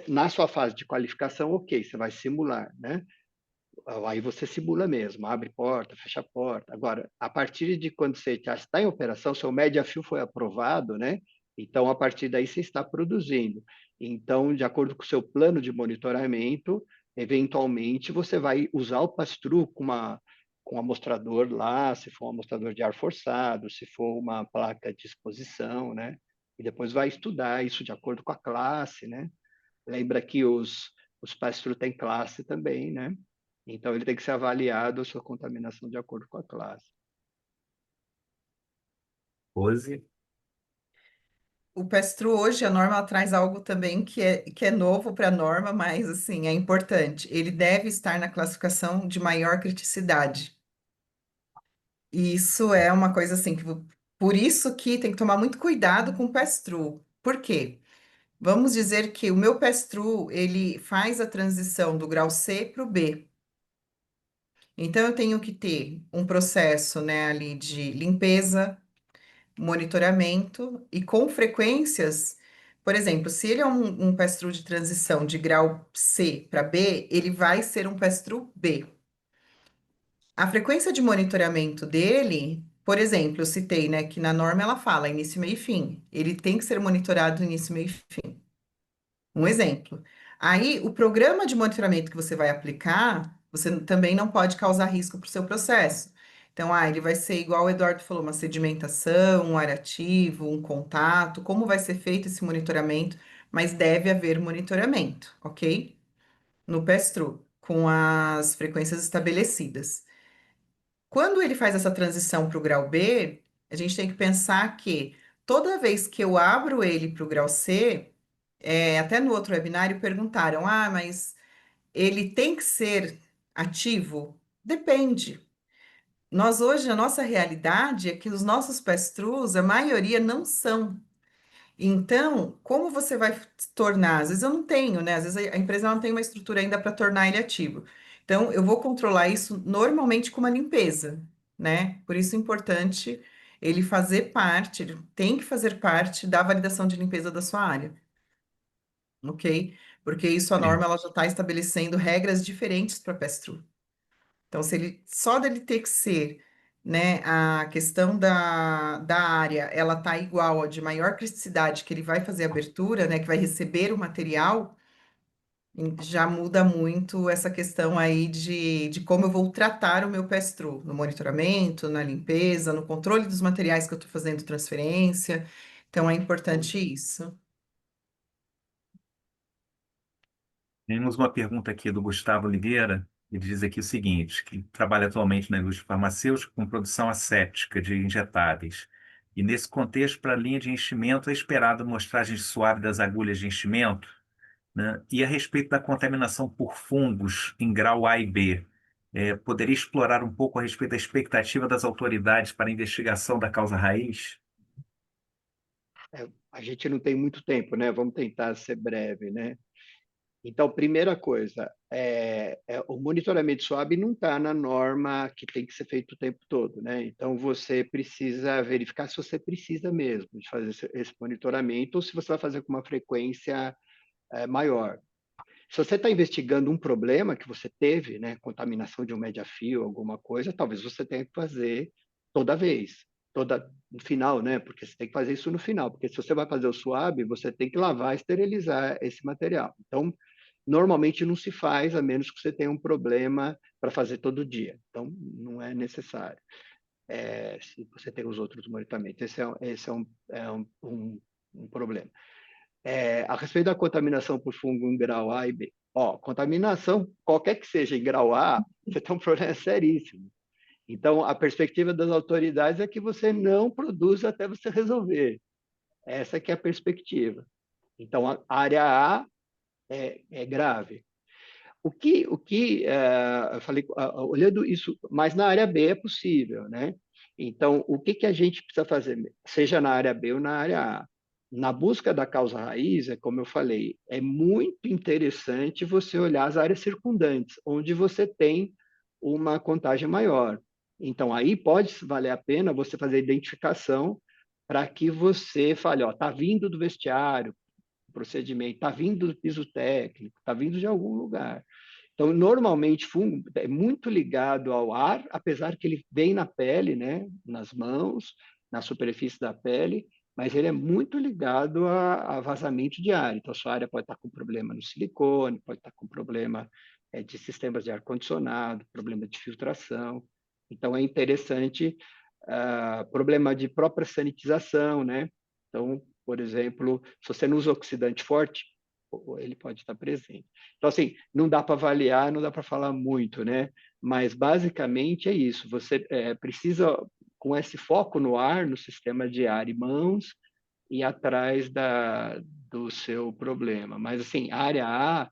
na sua fase de qualificação, ok, você vai simular, né? Aí você simula mesmo, abre porta, fecha porta. Agora, a partir de quando você já está em operação, seu média fio foi aprovado, né? Então, a partir daí você está produzindo. Então, de acordo com o seu plano de monitoramento, eventualmente você vai usar o pass-through com um amostrador lá, se for um amostrador de ar forçado, se for uma placa de exposição, né? E depois vai estudar isso de acordo com a classe, né? Lembra que os pass-through têm classe também, né? Então, ele tem que ser avaliado a sua contaminação de acordo com a classe. Rose? O Pestro hoje, a norma ela traz algo também que é novo para a norma, mas assim, é importante. Ele deve estar na classificação de maior criticidade. E isso é uma coisa assim por isso que tem que tomar muito cuidado com o Pestru. Por quê? Vamos dizer que o meu Pestru, ele faz a transição do grau C para o B. Então eu tenho que ter um processo, né, ali de limpeza, monitoramento e com frequências, por exemplo, se ele é um pass-through de transição de grau C para B, ele vai ser um pass-through B. A frequência de monitoramento dele, por exemplo, eu citei, né, que na norma ela fala início, meio e fim. Ele tem que ser monitorado início, meio e fim. Um exemplo. Aí, o programa de monitoramento que você vai aplicar, você também não pode causar risco para o seu processo. Então, ele vai ser igual o Eduardo falou, uma sedimentação, um arativo, um contato, como vai ser feito esse monitoramento, mas deve haver monitoramento, ok? No pass-through, com as frequências estabelecidas. Quando ele faz essa transição para o grau B, a gente tem que pensar que toda vez que eu abro ele para o grau C, até no outro webinário perguntaram: mas ele tem que ser ativo? Depende. nós hoje, a nossa realidade é que os nossos pass-throughs, a maioria não são. Então, como você vai tornar? Às vezes eu não tenho, né? Às vezes a empresa não tem uma estrutura ainda para tornar ele ativo. Então, eu vou controlar isso normalmente com uma limpeza, né? Por isso é importante ele fazer parte, ele tem que fazer parte da validação de limpeza da sua área, ok? Porque isso a Sim. norma ela já está estabelecendo regras diferentes para pass-through. Então, se ele só dele ter que ser, né, a questão da área, ela tá igual a de maior criticidade que ele vai fazer a abertura, né, que vai receber o material, já muda muito essa questão aí de como eu vou tratar o meu pass-through, no monitoramento, na limpeza, no controle dos materiais que eu estou fazendo transferência. Então, é importante isso. Temos uma pergunta aqui do Gustavo Oliveira. Ele diz aqui o seguinte, que trabalha atualmente na indústria farmacêutica com produção asséptica de injetáveis. E nesse contexto, para a linha de enchimento, é esperada mostragem suave das agulhas de enchimento, né? E a respeito da contaminação por fungos em grau A e B, poderia explorar um pouco a respeito da expectativa das autoridades para a investigação da causa raiz? A gente não tem muito tempo, né? Vamos tentar ser breve, né? Então, primeira coisa, o monitoramento SWAB não está na norma que tem que ser feito o tempo todo, né? Então, você precisa verificar se você precisa mesmo de fazer esse monitoramento ou se você vai fazer com uma frequência maior. Se você está investigando um problema que você teve, né, contaminação de um media-fio, alguma coisa, talvez você tenha que fazer toda vez, no final, né? Porque você tem que fazer isso no final, porque se você vai fazer o SWAB, você tem que lavar, esterilizar esse material. Então, normalmente não se faz, a menos que você tenha um problema para fazer todo dia. Então, não é necessário. Se você tem os outros monitoramento, esse é um problema. A respeito da contaminação por fungo em grau A e B. Contaminação, qualquer que seja em grau A, você tem um problema seríssimo. Então, a perspectiva das autoridades é que você não produza até você resolver. Essa que é a perspectiva. Então, a área A é grave. Eu falei, olhando isso, mas na área B é possível, né? Então, o que a gente precisa fazer, seja na área B ou na área A? Na busca da causa raiz, como eu falei, é muito interessante você olhar as áreas circundantes, onde você tem uma contagem maior. Então, aí pode valer a pena você fazer a identificação para que você fale, está vindo do vestiário, o procedimento, está vindo do piso técnico, está vindo de algum lugar. Então, normalmente, fungo é muito ligado ao ar, apesar que ele vem na pele, né, nas mãos, na superfície da pele, mas ele é muito ligado a vazamento de ar. Então, a sua área pode estar com problema no silicone, pode estar com problema de sistemas de ar-condicionado, problema de filtração. Então, é interessante, problema de própria sanitização, né? Então, por exemplo, se você não usa oxidante forte, ele pode estar presente. Então, assim, não dá para avaliar, não dá para falar muito, né? Mas, basicamente, é isso. Você precisa, com esse foco no ar, no sistema de ar e mãos, ir atrás do seu problema. Mas, assim, área A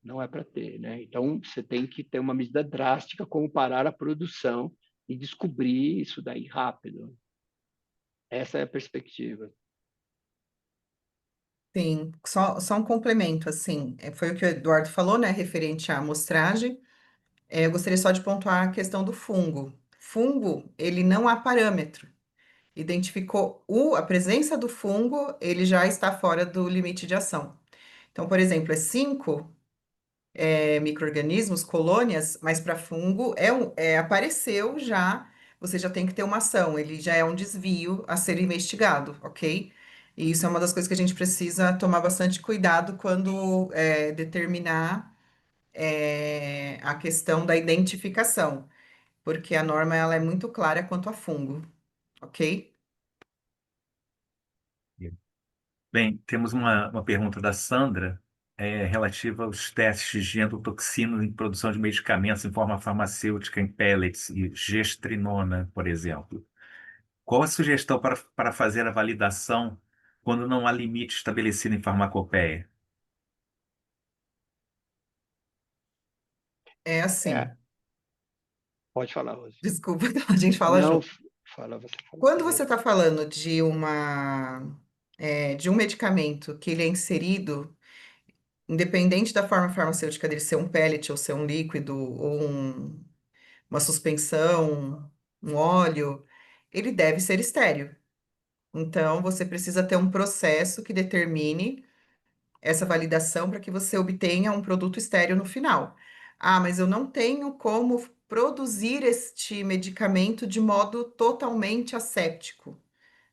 não é para ter, né? Então, você tem que ter uma medida drástica, como parar a produção e descobrir isso daí rápido. Essa é a perspectiva. Sim, só um complemento, assim, foi o que o Eduardo falou, né, referente à amostragem. Eu gostaria só de pontuar a questão do fungo. Fungo, ele não há parâmetro. Identificou a presença do fungo, ele já está fora do limite de ação. Então, por exemplo, é 5 micro-organismos, colônias, mas para fungo apareceu já, você já tem que ter uma ação, ele já é um desvio a ser investigado, ok? E isso é uma das coisas que a gente precisa tomar bastante cuidado quando determinar a questão da identificação, porque a norma ela é muito clara quanto a fungo, ok? Bem, temos uma pergunta da Sandra, relativa aos testes de endotoxina em produção de medicamentos em forma farmacêutica em pellets e gestrinona, por exemplo. Qual a sugestão para fazer a validação quando não há limite estabelecido em farmacopeia? É assim. É, Pode falar, Rose. Desculpa, a gente fala Não, junto. fala, você fala Quando você primeiro. está falando de um medicamento que ele é inserido, independente da forma farmacêutica dele ser um pellet ou ser um líquido ou uma suspensão, um óleo, ele deve ser estéril. Então, você precisa ter um processo que determine essa validação para que você obtenha um produto estéril no final. Ah, mas eu não tenho como produzir este medicamento de modo totalmente asséptico,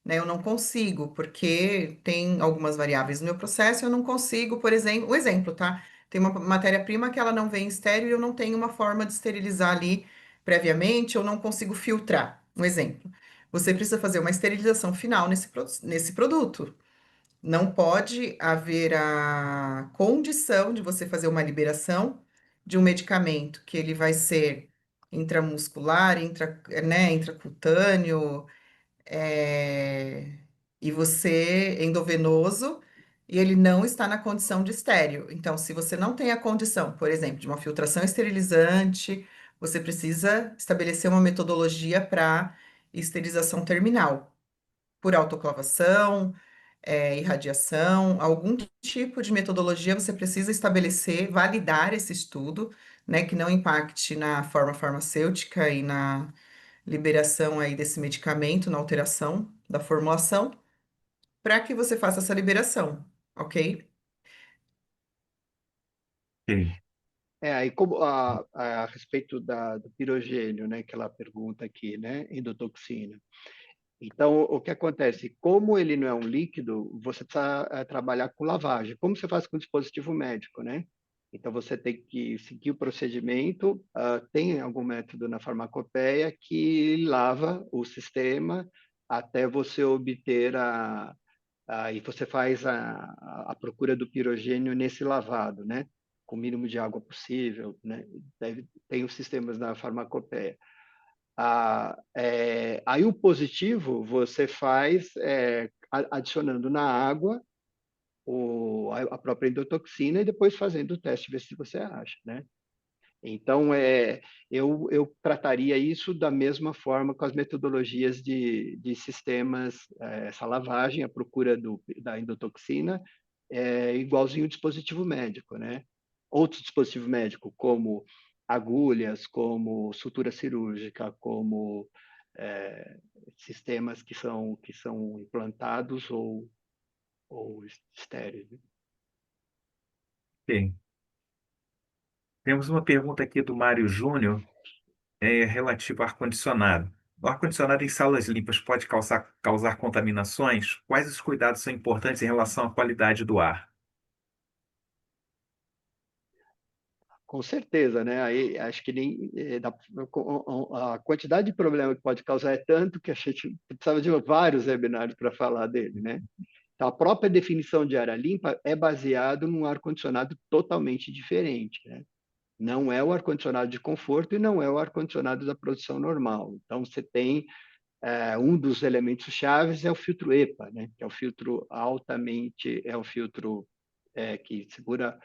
né? Eu não consigo, porque tem algumas variáveis no meu processo, eu não consigo, por exemplo, um exemplo, tá? Tem uma matéria-prima que ela não vem estéril e eu não tenho uma forma de esterilizar ali previamente, eu não consigo filtrar. Um exemplo. Você precisa fazer uma esterilização final nesse produto. Não pode haver a condição de você fazer uma liberação de um medicamento que ele vai ser intramuscular, intracutâneo, é, e você endovenoso, e ele não está na condição de estéril. Então, se você não tem a condição, por exemplo, de uma filtração esterilizante, você precisa estabelecer uma metodologia para esterilização terminal, por autoclavação, irradiação, algum tipo de metodologia você precisa estabelecer, validar esse estudo, né, que não impacte na forma farmacêutica e na liberação aí desse medicamento, na alteração da formulação, para que você faça essa liberação, ok? Ok. Aí como a respeito do pirogênio, né, que ela pergunta aqui, né, endotoxina. Então, o que acontece? Como ele não é um líquido, você precisa trabalhar com lavagem. Como você faz com dispositivo médico, né? Então, você tem que seguir o procedimento. Tem algum método na farmacopeia que lava o sistema até você obter e você faz a procura do pirogênio nesse lavado, né? Com o mínimo de água possível, né? Tem os sistemas na farmacopeia. Aí o positivo você faz adicionando na água a própria endotoxina e depois fazendo o teste, ver se você acha, né? Então, eu trataria isso da mesma forma com as metodologias de sistemas, essa lavagem, a procura da endotoxina, igualzinho o dispositivo médico, né? Outro dispositivo médico, como agulhas, como sutura cirúrgica, como sistemas que são implantados ou estéreis, né? Ok. Temos uma pergunta aqui do Mário Júnior, relativo ao ar-condicionado. O ar-condicionado em salas limpas pode causar contaminações? Quais os cuidados são importantes em relação à qualidade do ar? Com certeza, né? Aí acho que nem a quantidade de problema que pode causar é tanto que a gente precisava de vários webinários para falar dele, né? Então, a própria definição de área limpa é baseado num ar-condicionado totalmente diferente, né? Não é o ar-condicionado de conforto e não é o ar-condicionado da produção normal. Então, você tem um dos elementos chaves é o filtro EPA, né? Que é o filtro que segura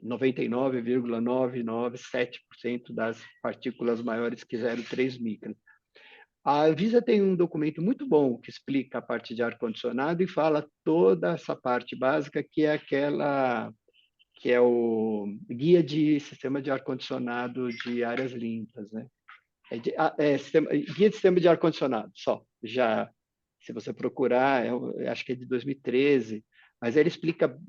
99,997% das partículas maiores que 0,3 microns. A Anvisa tem um documento muito bom que explica a parte de ar-condicionado e fala toda essa parte básica que é o guia de sistema de ar-condicionado de áreas limpas, né? Guia de sistema de ar-condicionado, só. Já, se você procurar, eu acho que é de 2013, mas ele explica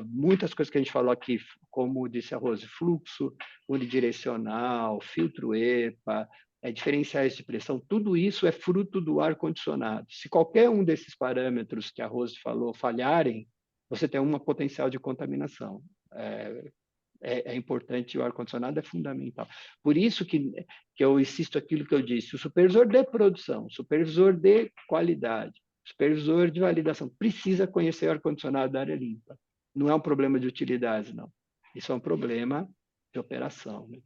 muitas coisas que a gente falou aqui, como disse a Rose, fluxo unidirecional, filtro EPA, diferenciais de pressão, tudo isso é fruto do ar-condicionado. Se qualquer um desses parâmetros que a Rose falou falharem, você tem uma potencial de contaminação. É importante, o ar-condicionado é fundamental. Por isso que eu insisto aquilo que eu disse, o supervisor de produção, o supervisor de qualidade, o supervisor de validação, precisa conhecer o ar-condicionado da área limpa. Não é um problema de utilidade, não. Isso é um problema de operação, né?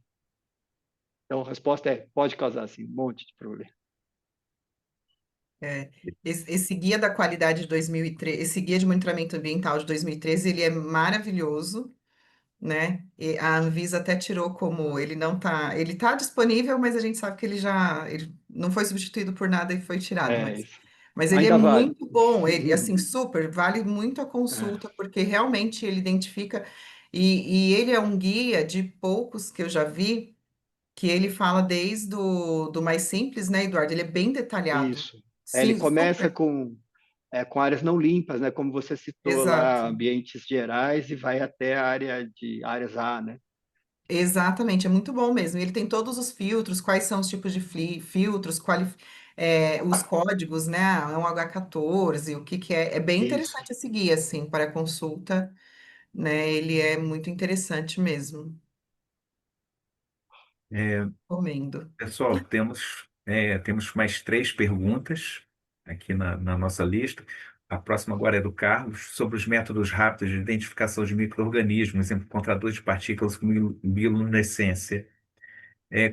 Então, a resposta pode causar, assim, um monte de problema. Esse guia da qualidade de 2013, esse guia de monitoramento ambiental de 2013, ele é maravilhoso. né? E a Anvisa até tirou como ele tá disponível, mas a gente sabe que ele não foi substituído por nada e foi tirado, É isso. mas ele é Ainda vale. muito bom, ele assim super, vale muito a É, consulta porque realmente ele identifica e ele é um guia de poucos que eu já vi que ele fala desde do mais simples, né, Eduardo? Ele é bem detalhado. isso. Ele Sim, começa super. com áreas não limpas, né? Como você citou lá, Exato. ambientes gerais, e vai até a área de áreas A, né? Exatamente, é muito bom mesmo. Ele tem todos os filtros, quais são os tipos de filtros, os códigos, né? É um H14, o que que é. É bem Isso. interessante esse guia, assim, para consulta, né? Ele é muito interessante mesmo. É, Recomendo. pessoal, temos mais 3 perguntas aqui na nossa lista. A próxima agora é do Carlos, sobre os métodos rápidos de identificação de micro-organismos encontradores de partículas com bioluminescência.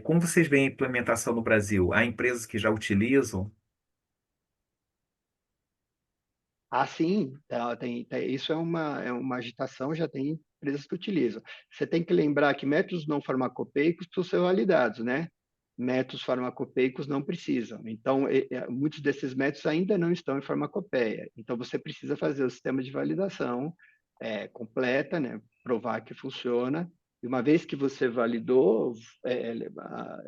Como vocês veem a implementação no Brasil? Há empresas que já utilizam? Ah, sim, isso é uma agitação, já tem empresas que utilizam. Você tem que lembrar que métodos não farmacopeicos precisam ser validados, né? Métodos farmacopeicos não precisam. Então, muitos desses métodos ainda não estão em farmacopeia. Então, você precisa fazer o sistema de validação completa, né? Provar que funciona. E uma vez que você validou,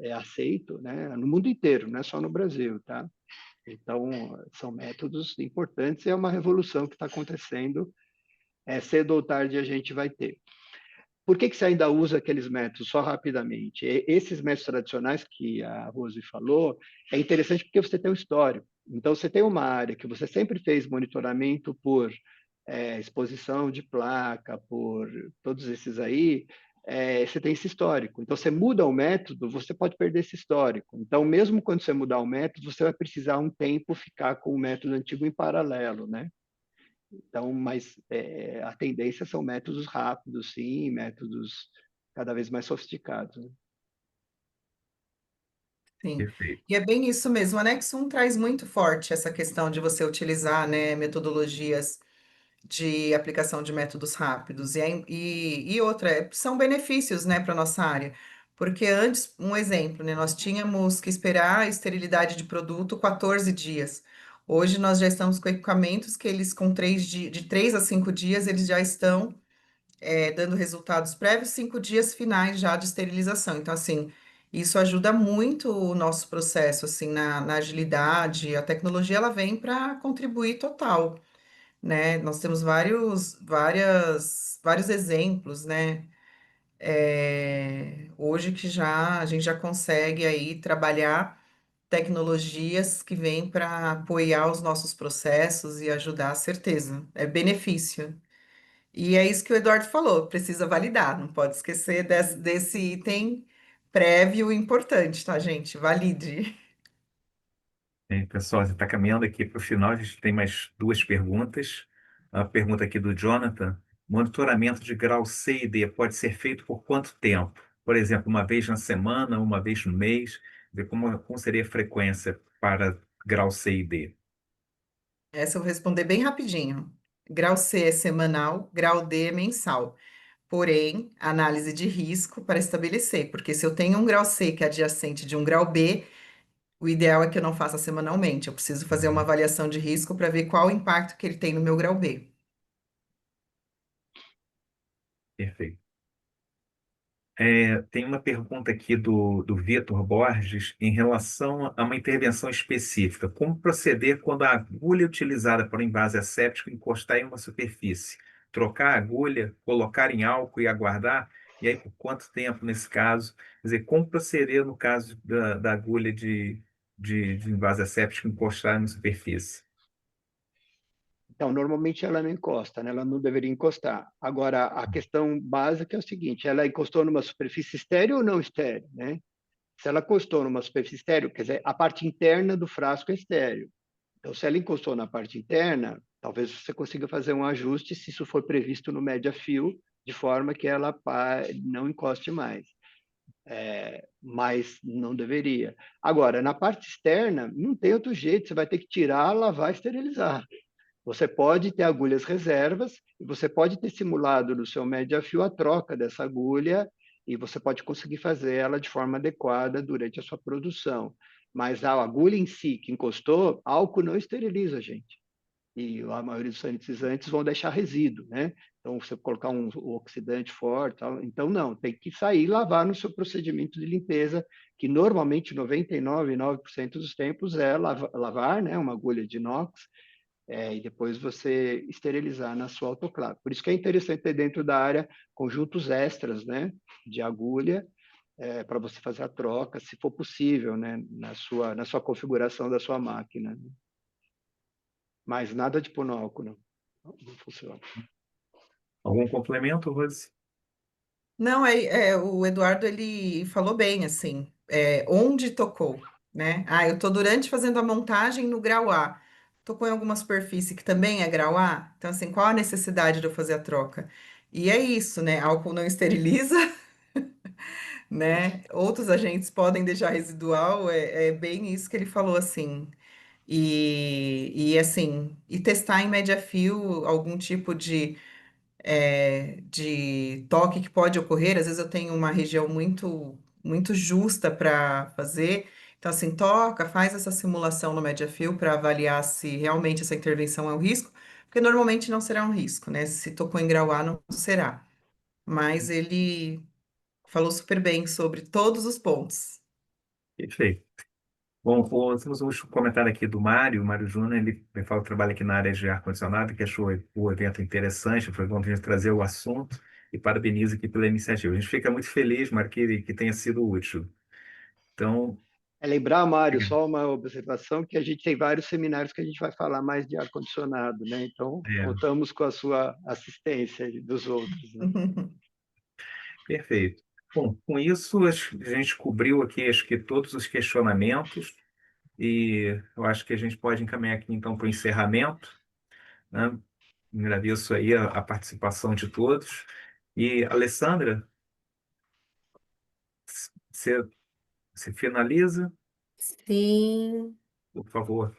é aceito, né? No mundo inteiro, não é só no Brasil, tá? Então, são métodos importantes e é uma revolução que está acontecendo. Cedo ou tarde a gente vai ter. Por que você ainda usa aqueles métodos? Só rapidamente. Esses métodos tradicionais que a Rose falou, é interessante porque você tem um histórico. Então, você tem uma área que você sempre fez monitoramento por exposição de placa, por todos esses aí, você tem esse histórico. Então, você muda o método, você pode perder esse histórico. Então, mesmo quando você mudar o método, você vai precisar um tempo ficar com o método antigo em paralelo, né? Então, mas a tendência são métodos rápidos, sim, métodos cada vez mais sofisticados, né? Sim. Perfeito. E é bem isso mesmo. O anexo 1 traz muito forte essa questão de você utilizar, né, metodologias de aplicação de métodos rápidos. E outra, são benefícios, né, para a nossa área. Porque antes, um exemplo, né, nós tínhamos que esperar a esterilidade de produto 14 dias. Hoje nós já estamos com equipamentos que eles, de 3 a 5 dias, eles já estão dando resultados prévios, 5 dias finais já de esterilização. Então, assim, isso ajuda muito o nosso processo, assim, na agilidade. A tecnologia, ela vem para contribuir total, né? Nós temos vários exemplos, né? Hoje que a gente já consegue aí trabalhar tecnologias que vêm para apoiar os nossos processos e ajudar, certeza. É benefício. E é isso que o Eduardo falou, precisa validar, não pode esquecer desse item prévio importante, tá, gente? Valide. Pessoal, você está caminhando aqui para o final, a gente tem mais 2 perguntas. A pergunta aqui do Jonathan: monitoramento de grau C e D pode ser feito por quanto tempo? Por exemplo, uma vez na semana, uma vez no mês? Ver como seria a frequência para grau C e D? Essa eu vou responder bem rapidinho. Grau C é semanal, grau D é mensal. Porém, análise de risco para estabelecer, porque se eu tenho um grau C que é adjacente de um grau B, o ideal é que eu não faça semanalmente. Eu preciso fazer uma avaliação de risco para ver qual o impacto que ele tem no meu grau B. Perfeito. Tem uma pergunta aqui do Vitor Borges em relação a uma intervenção específica. Como proceder quando a agulha utilizada para o invase asséptico encostar em uma superfície? Trocar a agulha, colocar em álcool e aguardar? E aí, por quanto tempo nesse caso? Quer dizer, como proceder no caso da agulha de invase asséptico encostar em uma superfície? Então, normalmente ela não encosta, né? Ela não deveria encostar. Agora, a questão básica é o seguinte: ela encostou numa superfície estéril ou não estéril, né? Se ela encostou numa superfície estéril, quer dizer, a parte interna do frasco é estéril. Então, se ela encostou na parte interna, talvez você consiga fazer um ajuste se isso for previsto no média fio, de forma que ela não encoste mais. Mas não deveria. Agora, na parte externa, não tem outro jeito, você vai ter que tirar, lavar, esterilizar. Você pode ter agulhas reservas e você pode ter simulado no seu média-fio a troca dessa agulha e você pode conseguir fazer ela de forma adequada durante a sua produção. Mas a agulha em si que encostou, álcool não esteriliza, gente. E a maioria dos sanitizantes vão deixar resíduo, né? Então, você colocar um oxidante forte, tal, então não, tem que sair e lavar no seu procedimento de limpeza, que normalmente 99,9% dos tempos é lavar, né, uma agulha de inox, e depois você esterilizar na sua autoclave. Por isso que é interessante ter dentro da área conjuntos extras, né, de agulha, para você fazer a troca, se for possível, né, na sua configuração da sua máquina. Mas nada de pôr no álcool, não. Não funciona. Algum complemento, Rose? Não, o Eduardo ele falou bem assim, onde tocou, né? Ah, eu estou durante fazendo a montagem no grau A. Tocou em alguma superfície que também é grau A? Então, assim, qual a necessidade de eu fazer a troca? E é isso, né? Álcool não esteriliza, né? Outros agentes podem deixar residual, é bem isso que ele falou, assim. E assim, e testar em média fio algum tipo de toque que pode ocorrer. Às vezes eu tenho uma região muito justa para fazer. Então, assim, toca, faz essa simulação no Mediafio para avaliar se realmente essa intervenção é um risco, porque normalmente não será um risco, né? Se tocou em grau A, não será. Mas ele falou super bem sobre todos os pontos. Perfeito. Bom, temos um último comentário aqui do Mário. O Mário Júnior, ele fala que trabalha aqui na área de ar-condicionado, que achou o evento interessante, foi bom a gente trazer o assunto e parabeniza aqui pela iniciativa. A gente fica muito feliz, Mário, que tenha sido útil. Então, Lembrar, Mário, obrigado. só uma observação, que a gente tem vários seminários que a gente vai falar mais de ar-condicionado, né? Então, É, contamos com a sua assistência e dos outros, né? perfeito. Bom, com isso, a gente cobriu aqui, acho que todos os questionamentos e eu acho que a gente pode encaminhar aqui, então, para o encerramento, né? Agradeço aí a participação de todos. E, Alessandra, você, você finaliza, Sim. por favor.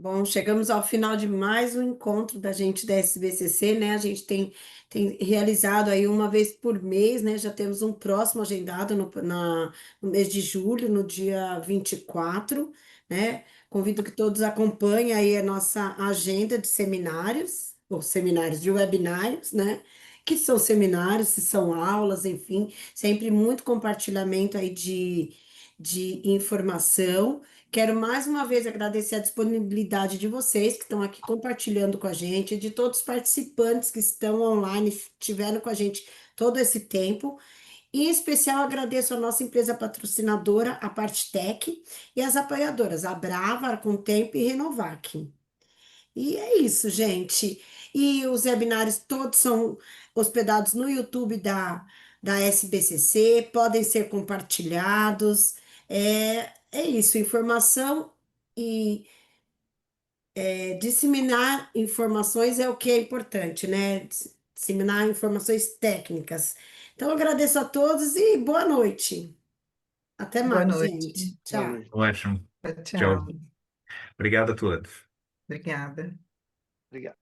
Bom, chegamos ao final de mais um encontro da gente da SBCC, né? A gente tem realizado aí uma vez por mês, né? Já temos um próximo agendado no mês de julho, no dia 24, né? Convido que todos acompanhem aí a nossa agenda de seminários, ou seminários de webinários, né? Que são seminários, se são aulas, enfim, sempre muito compartilhamento aí de informação. Quero mais uma vez agradecer a disponibilidade de vocês que estão aqui compartilhando com a gente, de todos os participantes que estão online, estiveram com a gente todo esse tempo. E, em especial, agradeço a nossa empresa patrocinadora, a Partitech, e as apoiadoras, a Brava, a Contempo e Renovac. E é isso, gente. E os webinários todos são hospedados no YouTube da SBCC, podem ser compartilhados. É isso, informação e disseminar informações é o que é importante, né? Disseminar informações técnicas. Então, agradeço a todos e boa noite. Até Boa mais, noite. gente. Boa Tchau. noite. Ótimo. Tchau, Tchau. tchau. Obrigado a todos. Obrigada. Obrigado.